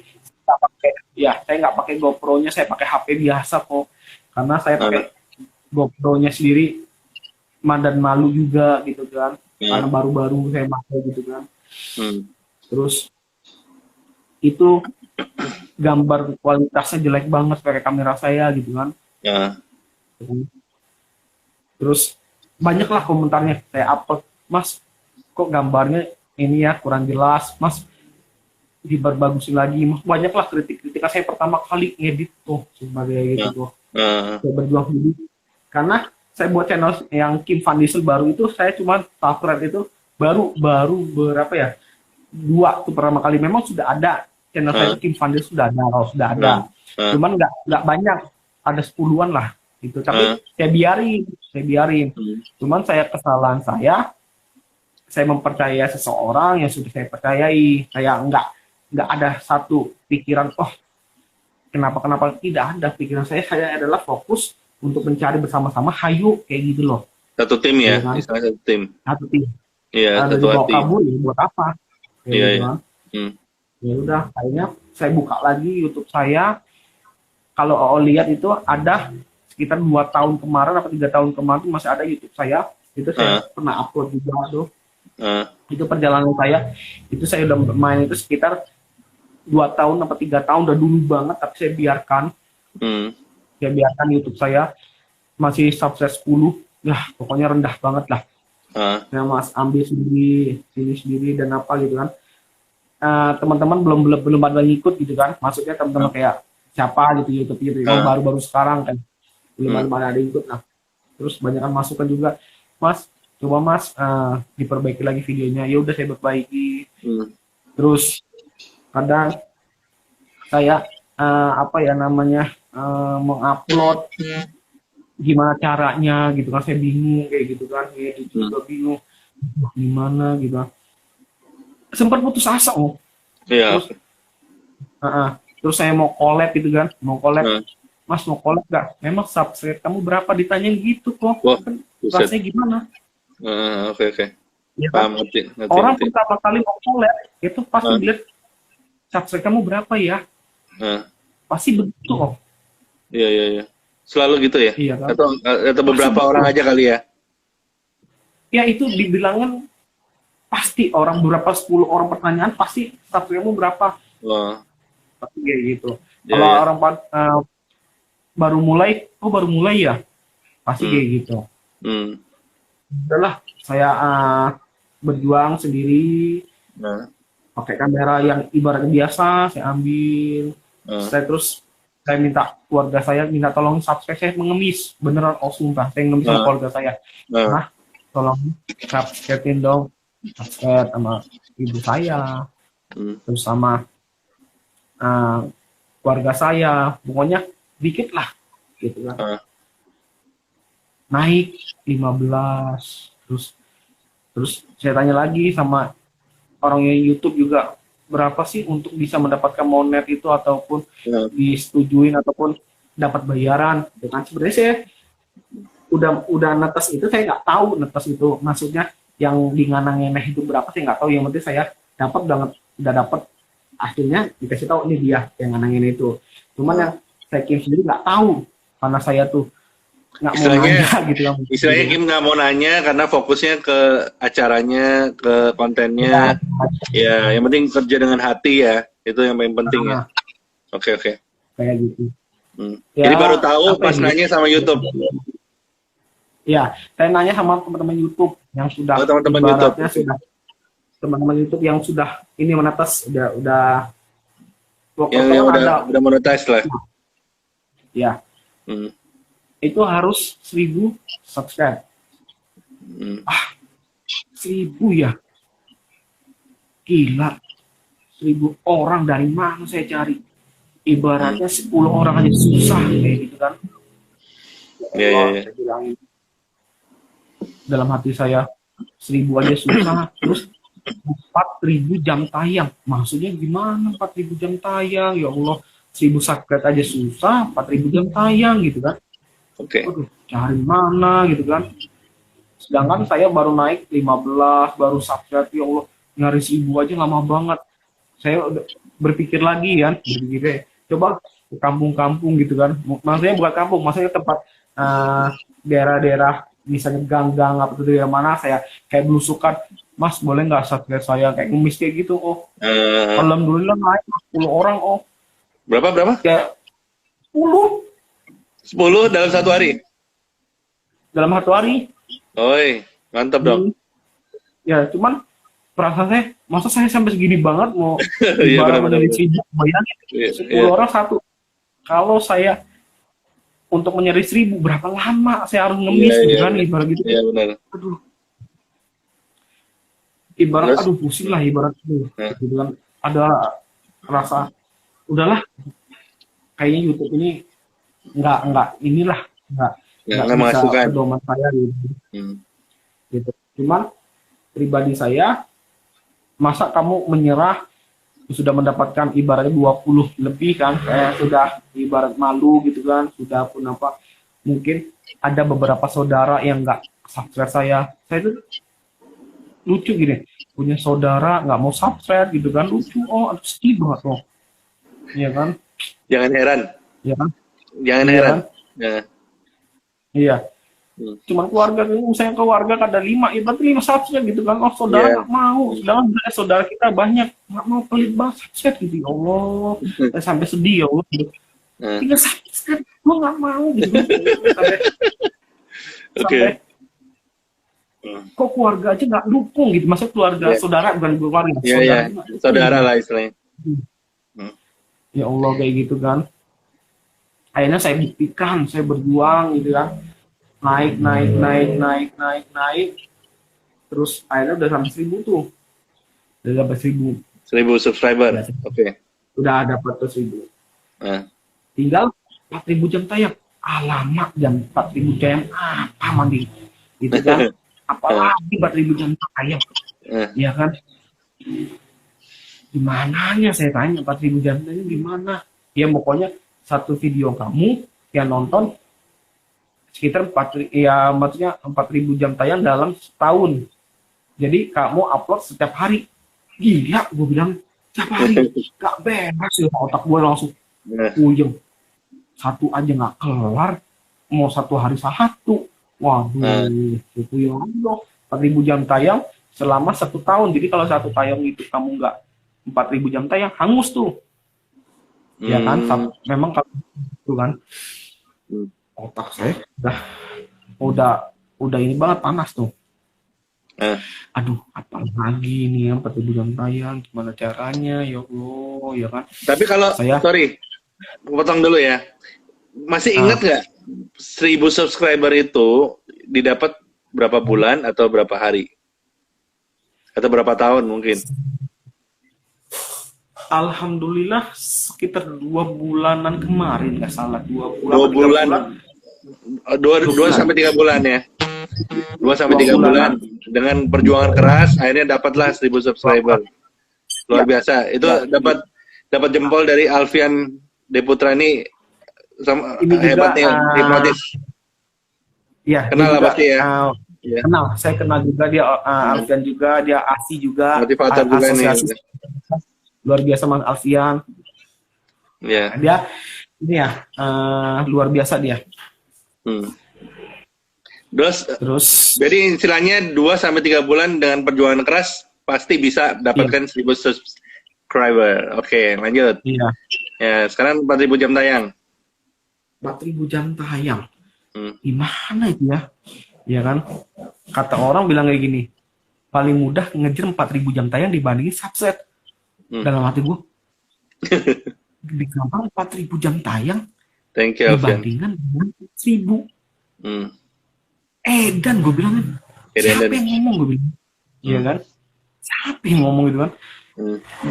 saya nggak pakai GoPro-nya, saya pakai HP biasa kok. Karena saya pakai GoPro-nya sendiri, dan malu juga gitu kan. Karena baru-baru saya pakai gitu kan. Terus itu gambar kualitasnya jelek banget pakai kamera saya gitu kan. Terus banyaklah komentarnya saya upload, Mas kok gambarnya ini ya kurang jelas, Mas diperbagusin lagi. Mas banyaklah kritik saya pertama kali ngedit tuh sebagai gitu tuh. Saya berjuang sendiri karena saya buat channel yang Kim Van Diesel baru itu, saya cuma subscribe itu baru berapa ya, 2 tuh pertama kali. Memang sudah ada channel saya Kim Van Diesel sudah ada, cuman nggak banyak, ada 10-an lah gitu. Tapi saya biarin. Cuman kesalahan saya mempercayai seseorang yang sudah saya percayai. Saya nggak ada satu pikiran kenapa tidak ada pikiran. Saya adalah fokus untuk mencari bersama-sama, hayu kayak gitu loh. Satu tim ya, misalnya satu tim. Iya, satu hati. Kabur ya buat apa? Iya. Ya udah, akhirnya saya buka lagi YouTube saya. Kalau lihat itu ada sekitar 2 tahun kemarin atau 3 tahun kemarin itu masih ada YouTube saya. Itu saya pernah upload juga tuh. Itu perjalanan saya. Itu saya udah main itu sekitar 2 tahun atau 3 tahun, udah dulu banget, tapi saya biarkan. Saya biarkan YouTube saya masih subscribe 10. Nah, pokoknya rendah banget lah. Saya Mas ambil sendiri dan apa gitu kan. Teman-teman belum pada ngikut gitu kan. Maksudnya teman-teman kayak siapa gitu YouTube gitu. Baru-baru sekarang kan. Belum ada ikut. Nah, terus banyak kan masukan juga. Mas, coba Mas diperbaiki lagi videonya. Ya udah saya perbaiki. Terus kadang saya mengupload gimana caranya gitu kan, saya bingung kayak gitu kan, juga bingung gimana gitu. Sempat putus asa terus saya mau collab gitu kan, Mas mau collab gak? Memang subscribe kamu berapa? Ditanyain gitu kok. Kan rasanya gimana? Oke. Ya, kan? Ngerti. Orang pertama kali mau collab itu pasti lihat subscribe kamu berapa ya? Pasti begitu kok. Iya. Selalu gitu ya? Iya, kan? Atau beberapa orang aja kali ya? Ya itu dibilangin pasti orang berapa 10 orang pertanyaan pasti subscribe-mu berapa? Pasti kayak gitu. Kalau orang baru mulai ya pasti kayak gitu. Udahlah saya berjuang sendiri. Pakai kamera yang ibaratnya biasa saya ambil. Saya minta keluarga saya minta tolong subscribe, saya mengemis beneran, sumpah saya ngemis sama keluarga saya. Tolong subscribe-in dong, subscribe sama ibu saya, terus sama keluarga saya, pokoknya dikit lah gitu kan. Naik 15, terus Terus saya tanya lagi sama orang yang YouTube juga, berapa sih untuk bisa mendapatkan monet itu ataupun disetujuin ataupun dapat bayaran. Dengan sebenarnya saya udah netes itu, saya nggak tahu netes itu maksudnya yang di nganangin itu berapa, saya nggak tahu. Yang penting saya dapat udah dapat, akhirnya dikasih tahu ini dia yang nganangin itu. Cuman yang saya Kim sendiri nggak tahu karena saya tuh nggak mau nanya gitu. Istilahnya Kim nggak mau nanya karena fokusnya ke acaranya, ke kontennya. Ya, yang penting kerja dengan hati ya, itu yang paling penting ya. Oke. Kayak gitu. Ya, jadi baru tahu pas nanya sama YouTube. Ya, saya nanya sama teman-teman YouTube yang sudah teman-teman YouTube. Teman-teman YouTube yang sudah ini menetes, udah yang udah monetis lah. Ya. Itu harus 1000 subscribe. 1000 ya? Gila. 1000 orang dari mana saya cari? Ibaratnya 10 orang aja susah kayak gitu kan. Iya. Dalam hati saya 1000 aja susah, terus 4000 jam tayang. Maksudnya gimana 4000 jam tayang? Ya Allah, 1000 subscribe aja susah, 4000 jam tayang gitu kan. Oke. Aduh, cari mana gitu kan. Sedangkan saya baru naik 15, baru subscribe, ya Allah, nyari 1000 aja lama banget. Saya udah berpikir lagi kan, coba ke kampung-kampung gitu kan. Maksudnya bukan kampung, maksudnya tempat daerah-daerah, misalnya gang-gang apa tuh daerah mana, saya kayak belusukan, Mas boleh nggak subscribe saya, kayak ngemis kayak gitu. Alhamdulillah naik 10 orang. Berapa? Kayak 10 dalam satu hari? Dalam satu hari. Oi, mantap dong. Ya, cuman perasaan saya, masa saya sampai segini banget mau Iya, dari sini, bayangin 10 orang satu. Kalau saya untuk mencari 1000 berapa lama saya harus ngemis kan, ibarat gitu. Iya, benar. Aduh. Ibarat aduh pusing lah ibarat itu. Gitu kan. Ada rasa udahlah, kayaknya YouTube ini nggak bisa pedoman saya gitu. Cuman pribadi saya, masa kamu menyerah sudah mendapatkan ibaratnya 20 lebih kan, kayak sudah ibarat malu gitu kan, sudah pun apa, mungkin ada beberapa saudara yang nggak subscribe saya itu lucu gini, punya saudara nggak mau subscribe gitu kan, lucu, sedih banget iya kan. Jangan heran. Iya kan? Jangan heran. Iya. Cuman keluarga, misalnya keluarga ada 5, berarti 5 subscribe gitu kan. Saudara nggak mau, sedangkan saudara kita banyak, nggak mau, pelit banget subscribe gitu. Ya Allah, saya sampai sedih ya Allah. 3 subscribe, gue nggak mau gitu. Sampai kok keluarga aja nggak dukung gitu, maksud keluarga saudara bukan keluarga. Saudara lah istilahnya. Ya Allah, kayak gitu kan. Akhirnya saya buktikan, saya berjuang gitu kan. Naik. Terus akhirnya udah sampai 1000 tuh. Udah dapat 1000 subscriber. Oke. Udah dapat tuh 1000. Tinggal 4000 jam tayang. Alamak, jam 4000 jam apa mandi? Gitu kan. Apalagi 4000 jam tayang. Iya kan? Gimana ya, saya tanya 4000 jam tayang gimana? Ya pokoknya satu video kamu yang nonton sekitar 4.000 jam tayang dalam setahun. Jadi kamu upload setiap hari. Gila, gue bilang setiap hari. Gak beres ya, otak gue langsung puyeng. Satu aja gak kelar, mau satu hari satu. Waduh, puyeng loh. 4.000 jam tayang selama 1 tahun. Jadi kalau 1 tayang itu kamu gak 4.000 jam tayang, hangus tuh. Ya kan, memang kalau itu kan. Otak saya udah ini banget, panas tuh. Aduh, apa lagi nih yang 4000 jam tayang, gimana caranya, ya Allah, ya kan. Tapi kalau sorry, potong dulu ya, masih ingat nggak 1000 subscriber itu didapat berapa bulan atau berapa hari atau berapa tahun mungkin? Alhamdulillah sekitar 2 bulanan kemarin, nggak salah 2 bulan. 2 sampai 3 bulan ya. 2-3 bulan dengan perjuangan keras akhirnya dapatlah 1000 subscriber. Luar biasa. Itu dapat jempol dari Alfian Deputra ini sama ini hebatnya, hipnotis. Iya, kenal lah pasti ya. Kenal, saya kenal juga dia Alfian juga, dia ASI juga. Motivator juga nih. Luar biasa Mas Alfian. Iya. Dia ini ya luar biasa dia. Terus jadi istilahnya 2-3 bulan dengan perjuangan keras pasti bisa dapatkan 1000 subscriber. Oke, lanjut. Iya. Ya, sekarang 4000 jam tayang. 4000 jam tayang. Gimana itu ya? Ya kan? Kata orang bilang kayak gini, paling mudah ngejar 4000 jam tayang dibandingin subset. Dalam hati gue, lebih gampang 4000 jam tayang dibandingkan dengan 1000. Dan gue bilang, siapa yang ngomong, gue bilang, iya kan? Siapa yang ngomong gitu kan?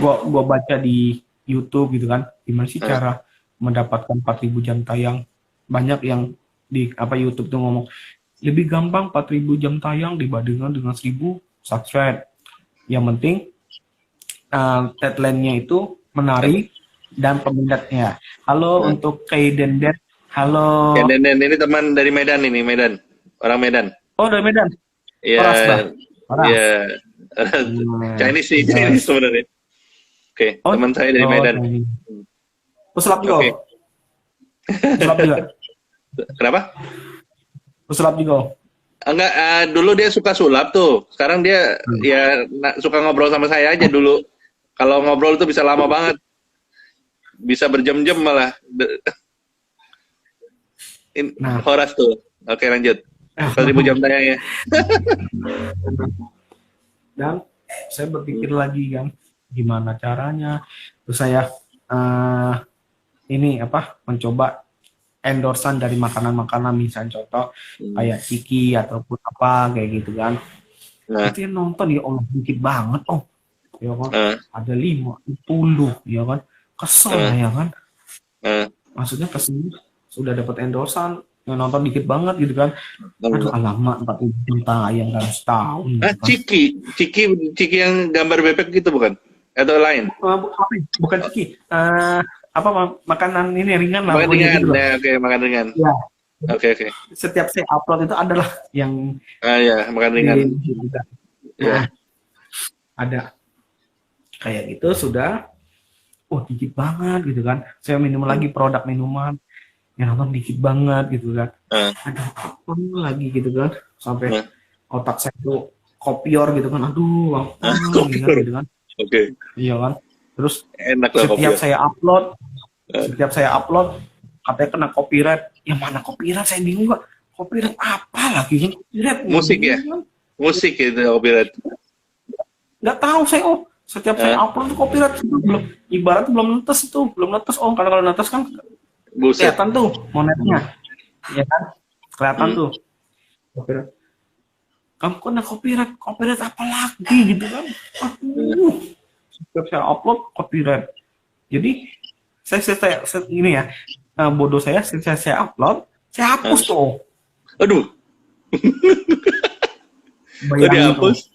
Gue baca di YouTube gitu kan, gimana sih cara mendapatkan 4000 jam tayang? Banyak yang di YouTube tuh ngomong, lebih gampang 4000 jam tayang dibandingkan dengan 1000 subscribe. Yang penting tagline-nya itu menarik dan peminatnya. Halo untuk Kaidenden. Halo. Kaidenden ini teman dari Medan ini, Medan. Orang Medan. Oh, dari Medan. Iya. Iya. Chinese sih, Chinese sebenarnya. Oke, teman saya dari Medan. Pesulap juga. Pesulap juga. Kenapa? Pesulap juga. Enggak, dulu dia suka sulap tuh. Sekarang dia ya suka ngobrol sama saya aja dulu. Kalau ngobrol tuh bisa lama banget. Bisa berjam-jam malah. Horas tuh. Oke, lanjut. 4000 jam tayangnya. Dan saya berpikir lagi kan, gimana caranya. Terus saya mencoba endorsan dari makanan-makanan, misalnya contoh kayak ciki ataupun apa kayak gitu kan. Itu yang nonton ya Allah dikit banget ya kan. Ada 50 ya kan. Kesel ya kan. Maksudnya kesini sudah dapat endorsan yang nonton dikit banget gitu kan. Aduh alamak 40 jam tayang kan setahun. Ciki yang gambar bebek gitu bukan? Atau lain? Bukan ciki. Makanan ini ringan lah. Makan ringan, gitu ya, oke, makan ringan. Ya. Oke. Setiap saya upload itu adalah yang ya, makan ringan. Ya. Ada kayak gitu sudah. Dikit banget gitu kan. Saya minum lagi produk minuman yang nonton dikit banget gitu kan. Aduh, apa lagi gitu kan. Sampai otak saya tuh kopior gitu kan. Aduh, gitu kan. Oke. Iya kan. Terus enak lah setiap saya upload katanya kena copyright. Yang mana copyright? Saya bingung gak. Copyright apa lagi yang copyright? Musik ya? Musik itu copyright. Nggak tahu saya. Setiap saya upload tuh copyright ibarat belum netes itu, karena kalau netes kan kelihatan tuh monetnya. Ya kan? Kelihatan tuh. Copyright. Kamu kena copyright apa lagi gitu kan? Setiap saya upload copyright. Jadi saya ini ya bodoh saya upload, saya hapus tuh. Aduh. Dihapus.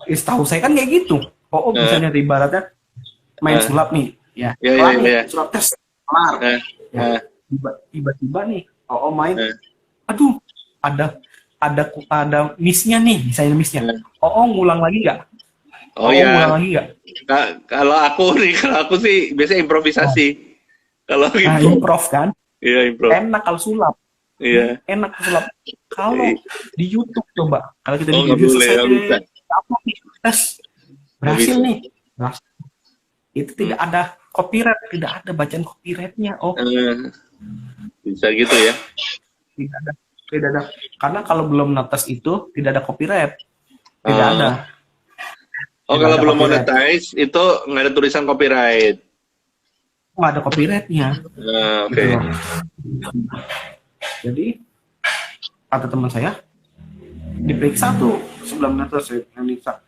Tahu saya kan kayak gitu. Misalnya ibaratnya main sulap nih, ya. Sulap tes kelar. Tiba-tiba nih, main. Aduh, ada miss-nya nih, misalnya miss-nya. Ngulang lagi nggak? Ngulang lagi nggak? Kalau aku sih biasanya improvisasi. Kalau improv kan? Iya, improv. Enak kalau sulap. Iya. Enak sulap. Kalau di YouTube coba, kalau kita di YouTube bisa. Tes berhasil nih. Itu tidak ada copyright, tidak ada bacaan copyrightnya. Bisa gitu ya? Tidak ada. Karena kalau belum netes itu tidak ada copyright. Tidak ada. Kalau belum monetize itu nggak ada tulisan copyright. Nggak ada copyrightnya. Oke. Gitu. Jadi kata teman saya diperiksa tuh sebelum netes diperiksa.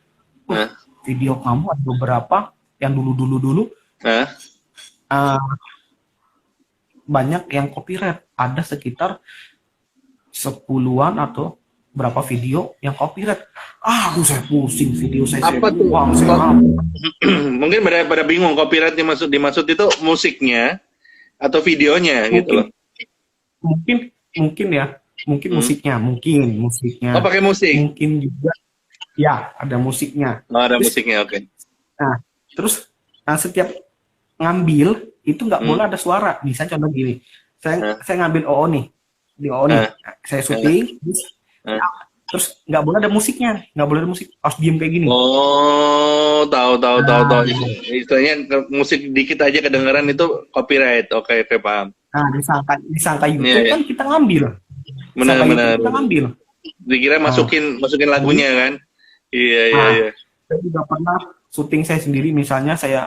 Video kamu ada beberapa yang dulu. Banyak yang copyright. Ada sekitar 10-an atau berapa video yang copyright. Saya pusing video saya Apa tuh? buang, saya Mungkin pada bingung copyright dimaksud itu musiknya atau videonya gitu loh. Mungkin musiknya. Oh, pakai musik. Mungkin juga ya ada musiknya. Oh, ada musiknya, oke. Nah, terus setiap ngambil itu nggak boleh ada suara. Misalnya contoh gini, saya ngambil OO nih, di OO nih, saya syuting, terus nggak boleh ada musiknya, harus diem kayak gini. Oh, tahu. Istilahnya musik dikit aja kedengeran itu copyright. Oke, paham. Nah, disangka YouTube kan kita ngambil. Benar. Kita ngambil. Dikira masukin lagunya kan? Iya. Saya juga pernah syuting saya sendiri, misalnya saya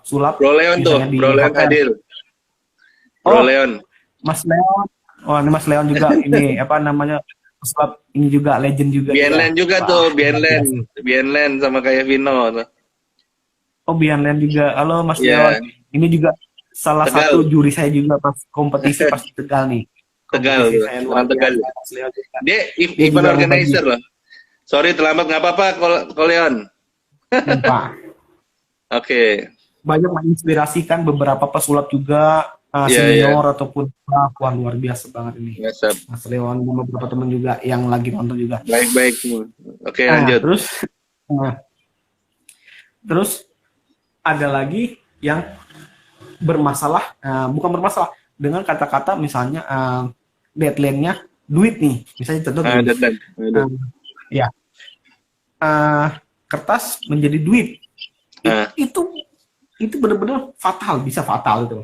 sulap. Bro Leon hadir. Bro Leon. Mas Leon. Oh, ini Mas Leon juga ini apa namanya? Sulap ini juga legend juga. Bienland juga tuh, Bienland sama kayak Vino. Oh, Bienland juga. Halo Mas Leon. Ini juga salah satu juri saya juga pas kompetisi pas Tegal nih. Tegal, orang Tegal. Dia event organizer loh. Sorry terlambat, nggak apa-apa, Leon. Oke. Banyak menginspirasikan beberapa pesulap juga, senior ataupun luar biasa banget ini. Mas Leon dan beberapa teman juga yang lagi nonton juga. Baik semua. Oke, lanjut. Terus ada lagi yang bermasalah, bukan bermasalah, dengan kata-kata misalnya deadline-nya duit nih, misalnya contoh kertas menjadi duit, itu benar-benar fatal, bisa fatal itu,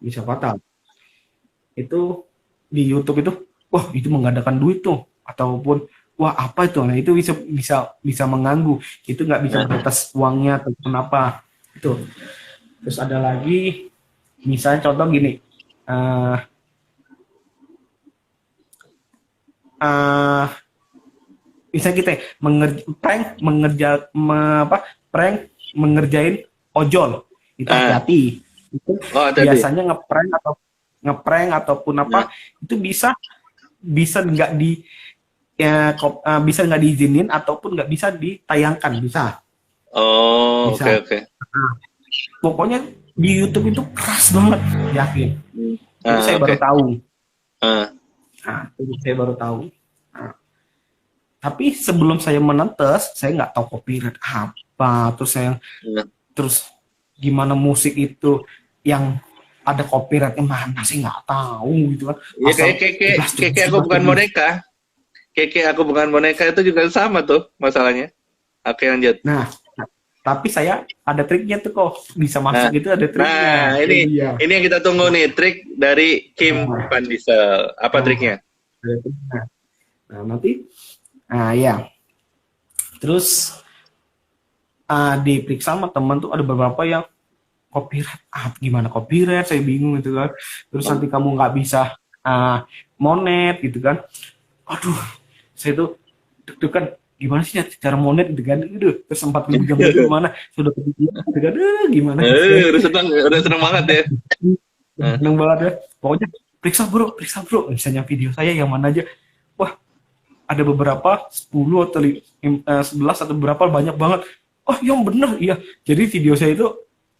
bisa fatal. Itu di YouTube itu, wah itu menggandakan duit tuh, ataupun wah apa itu, nah itu bisa mengganggu, itu nggak bisa batas uangnya atau kenapa itu. Terus ada lagi, misalnya contoh gini, misalnya kita mengerjain ojol, itu hati-hati. Itu biasanya ngeprank ataupun apa, itu bisa nggak diizinin ataupun nggak bisa ditayangkan, bisa. Oh, oke. Pokoknya di YouTube itu keras banget, yakin. Itu saya baru tahu. Itu saya baru tahu. Tapi sebelum saya menetes, saya nggak tahu copyright apa. Terus gimana musik itu yang ada copyrightnya mana sih nggak tahu gitu kan. Iya kayak aku bukan boneka. Kayak aku bukan boneka itu juga sama tuh masalahnya. Oke, lanjut. Nah, tapi saya ada triknya tuh kok, bisa masuk itu ada triknya. Nah, ini yang kita tunggu nih, trik dari Kim Van Diesel. Apa triknya? Nah, nanti ya. Terus diperiksa sama teman tuh ada beberapa yang copyright. Gimana copyright? Saya bingung gitu kan. Terus nanti kamu nggak bisa monet gitu kan. Aduh, saya tuh deg-degan. Gimana sih cara monet gitu kan? Terus 40 jam itu gimana? Sudah kepikiran gitu kan? Gimana? Udah seneng banget ya. Seneng banget ya. Pokoknya periksa bro. Misalnya video saya yang mana aja. Wah, ada beberapa 10 atau 11 atau berapa, banyak banget. Oh, yang bener, iya. Jadi video saya itu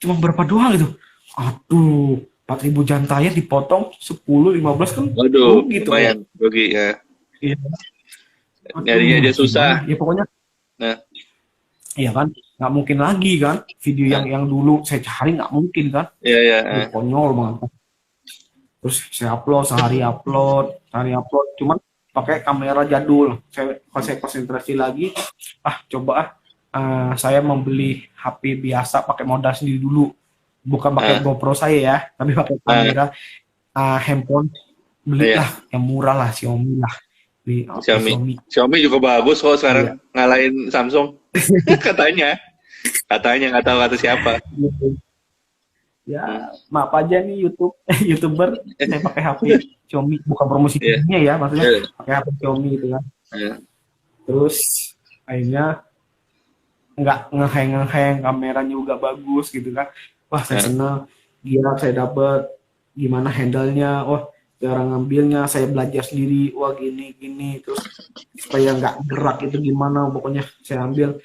cuma berapa doang gitu. Aduh, 4.000 jantaya dipotong 10-15 kan. Waduh, gitu. Lumayan, rugi ya. Iya. Nyarinya aja susah. Ya pokoknya. Iya kan, nggak mungkin lagi kan. Video yang dulu saya cari nggak mungkin kan. Iya. Konyol banget. Terus saya upload, sehari upload. Cuman pakai kamera jadul. Kalau saya konsentrasi lagi, saya membeli HP biasa, pakai modal sendiri dulu. Bukan pakai GoPro saya ya, tapi pakai kamera handphone. Belilah yang murah lah, Xiaomi lah. Xiaomi juga bagus kok sekarang, ngalahin Samsung. katanya nggak tahu kata siapa. Ya, maaf aja nih YouTuber, saya pakai HP Xiaomi, bukan promosinya ya, maksudnya pakai HP Xiaomi gitu kan. Terus akhirnya nggak ngehang, kameranya juga bagus gitu kan. Wah, saya senang, gila saya dapet gimana handle-nya. Wah, cara ngambilnya saya belajar sendiri, wah gini terus supaya nggak gerak itu gimana, pokoknya saya ambil.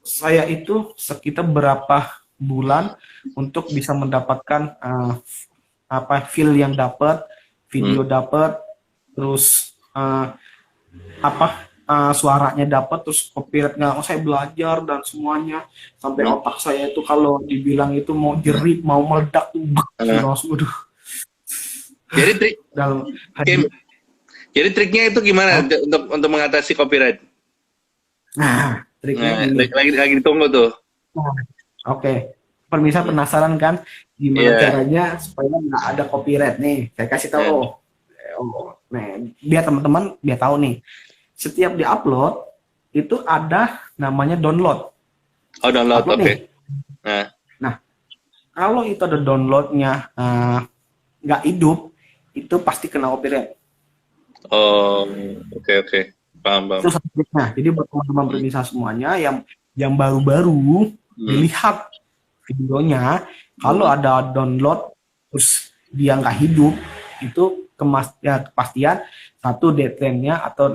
Saya itu sekitar berapa bulan untuk bisa mendapatkan feel yang dapat, video dapat, terus suaranya dapat, terus copyrightnya saya belajar dan semuanya sampai otak saya itu kalau dibilang itu mau jerit, mau meledak tuh waduh. Jadi trik jadi triknya itu gimana untuk mengatasi copyright? Nah, triknya lagi ditunggu tuh. Oke. Pemirsa penasaran kan gimana caranya supaya nggak ada copyright nih? Saya kasih tahu. Nah, biar teman-teman biar tahu nih. Setiap di-upload itu ada namanya download. Oh, download. Oke. Nah, kalau itu ada downloadnya nggak hidup, itu pasti kena copyright. Oh, oke. Paham. Itu satu triknya. Jadi buat teman-teman pemirsa semuanya yang baru-baru dilihat videonya, kalau ada download terus dia nggak hidup, itu kepastian satu deadline-nya atau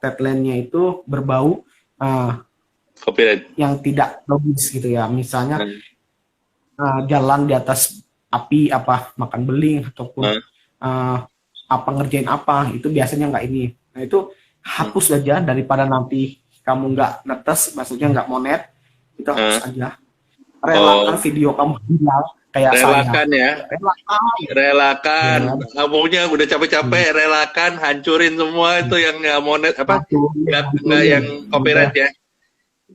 deadline-nya itu berbau copyright yang tidak logis gitu ya. Misalnya jalan di atas api, makan beling ataupun ngerjain itu biasanya nggak ini. Nah itu hapus aja daripada nanti kamu nggak netes, maksudnya nggak monet, itu hapus aja. Relakan video kamu hilang kayak relakan saya. Relakan. Kamunya udah capek-capek, relakan, hancurin semua itu yang nggak monet nggak yang copyright ya.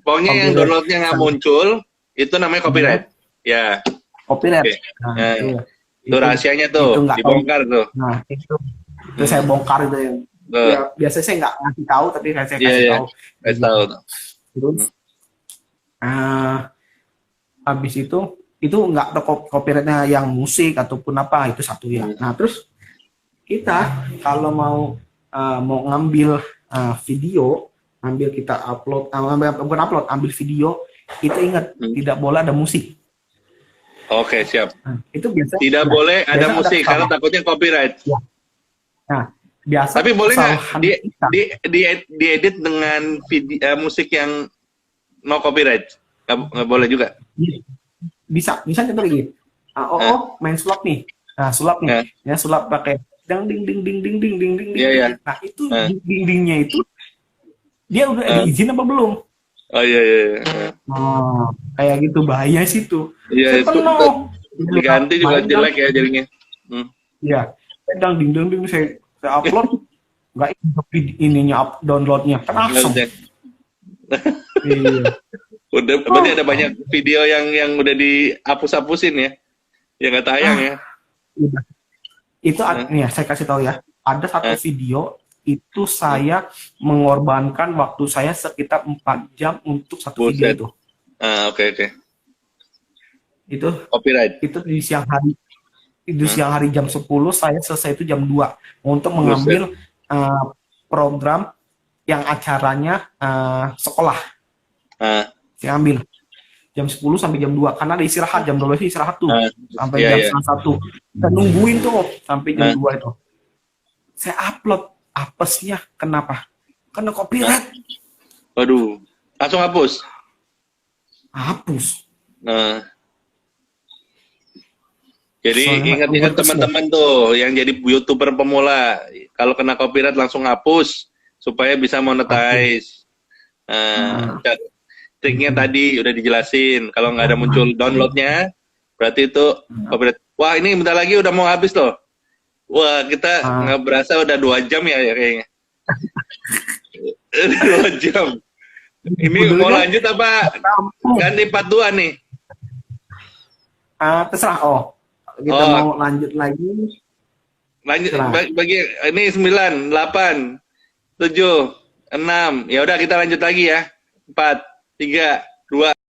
Pokoknya yang downloadnya nggak muncul, itu namanya copyright. Ya. Copyright. Okay. Nah, itu rahasianya tuh, dibongkar tuh. Nah, itu saya bongkar itu yang. Ya, biasanya saya nggak ngasih tahu, tapi saya kasih tahu. Kasih tahu. Terus, habis itu nggak ada copyrightnya yang musik ataupun itu satu ya. Nah, terus kita kalau mau ngambil video, kita upload, ambil video, itu ingat tidak boleh ada musik. Oke, siap. Nah, itu biasa. Tidak boleh ada musik karena takutnya copyright. Ya. Nah, biasa. Tapi boleh nggak diedit dengan musik yang no copyright? Nggak boleh juga. Bisa contoh gini. Main sulap nih. Nah, sulap nih. Ya, sulap pakai ding ding ding ding ding ding ding ding. Nah, itu ding-dingnya itu dia udah izin apa belum? Oh iya. Kayak gitu, bahaya sih tuh. Iya, itu diganti juga jelek ya jadinya. Iya. Dang ding saya upload nggak ininya downloadnya kan langsung. Iya. Udah berarti ada banyak video yang udah dihapus-hapusin ya. Yang nggak tayang ya. Itu ya saya kasih tahu ya. Ada satu video itu saya mengorbankan waktu saya sekitar 4 jam untuk satu video itu. Oke. Itu copyright. Itu di siang hari. Itu siang hari jam 10, saya selesai itu jam 2 untuk mengambil program yang acaranya sekolah. Saya ambil jam 10 sampai jam 2 karena ada istirahat, jam 12 istirahat tuh sampai jam 1. Kita nungguin tuh sampai jam 2 itu. Saya upload, apesnya kenapa? Karena copyright. Waduh, langsung hapus. Jadi ingat-ingat teman-teman tuh yang jadi YouTuber pemula, kalau kena copyright langsung hapus supaya bisa monetize. Triknya tadi udah dijelasin. Kalau nggak ada muncul downloadnya, berarti itu copyright. Wah, ini bentar lagi udah mau habis loh. Wah, kita nggak berasa udah 2 jam ya kayaknya. 2 jam. Ini mau lanjut apa ganti part 2 nih? Terserah. Kita mau lanjut lagi. Lanjut bagi ini 9, 8, 7, 6. Ya udah kita lanjut lagi ya. 4, 3, 2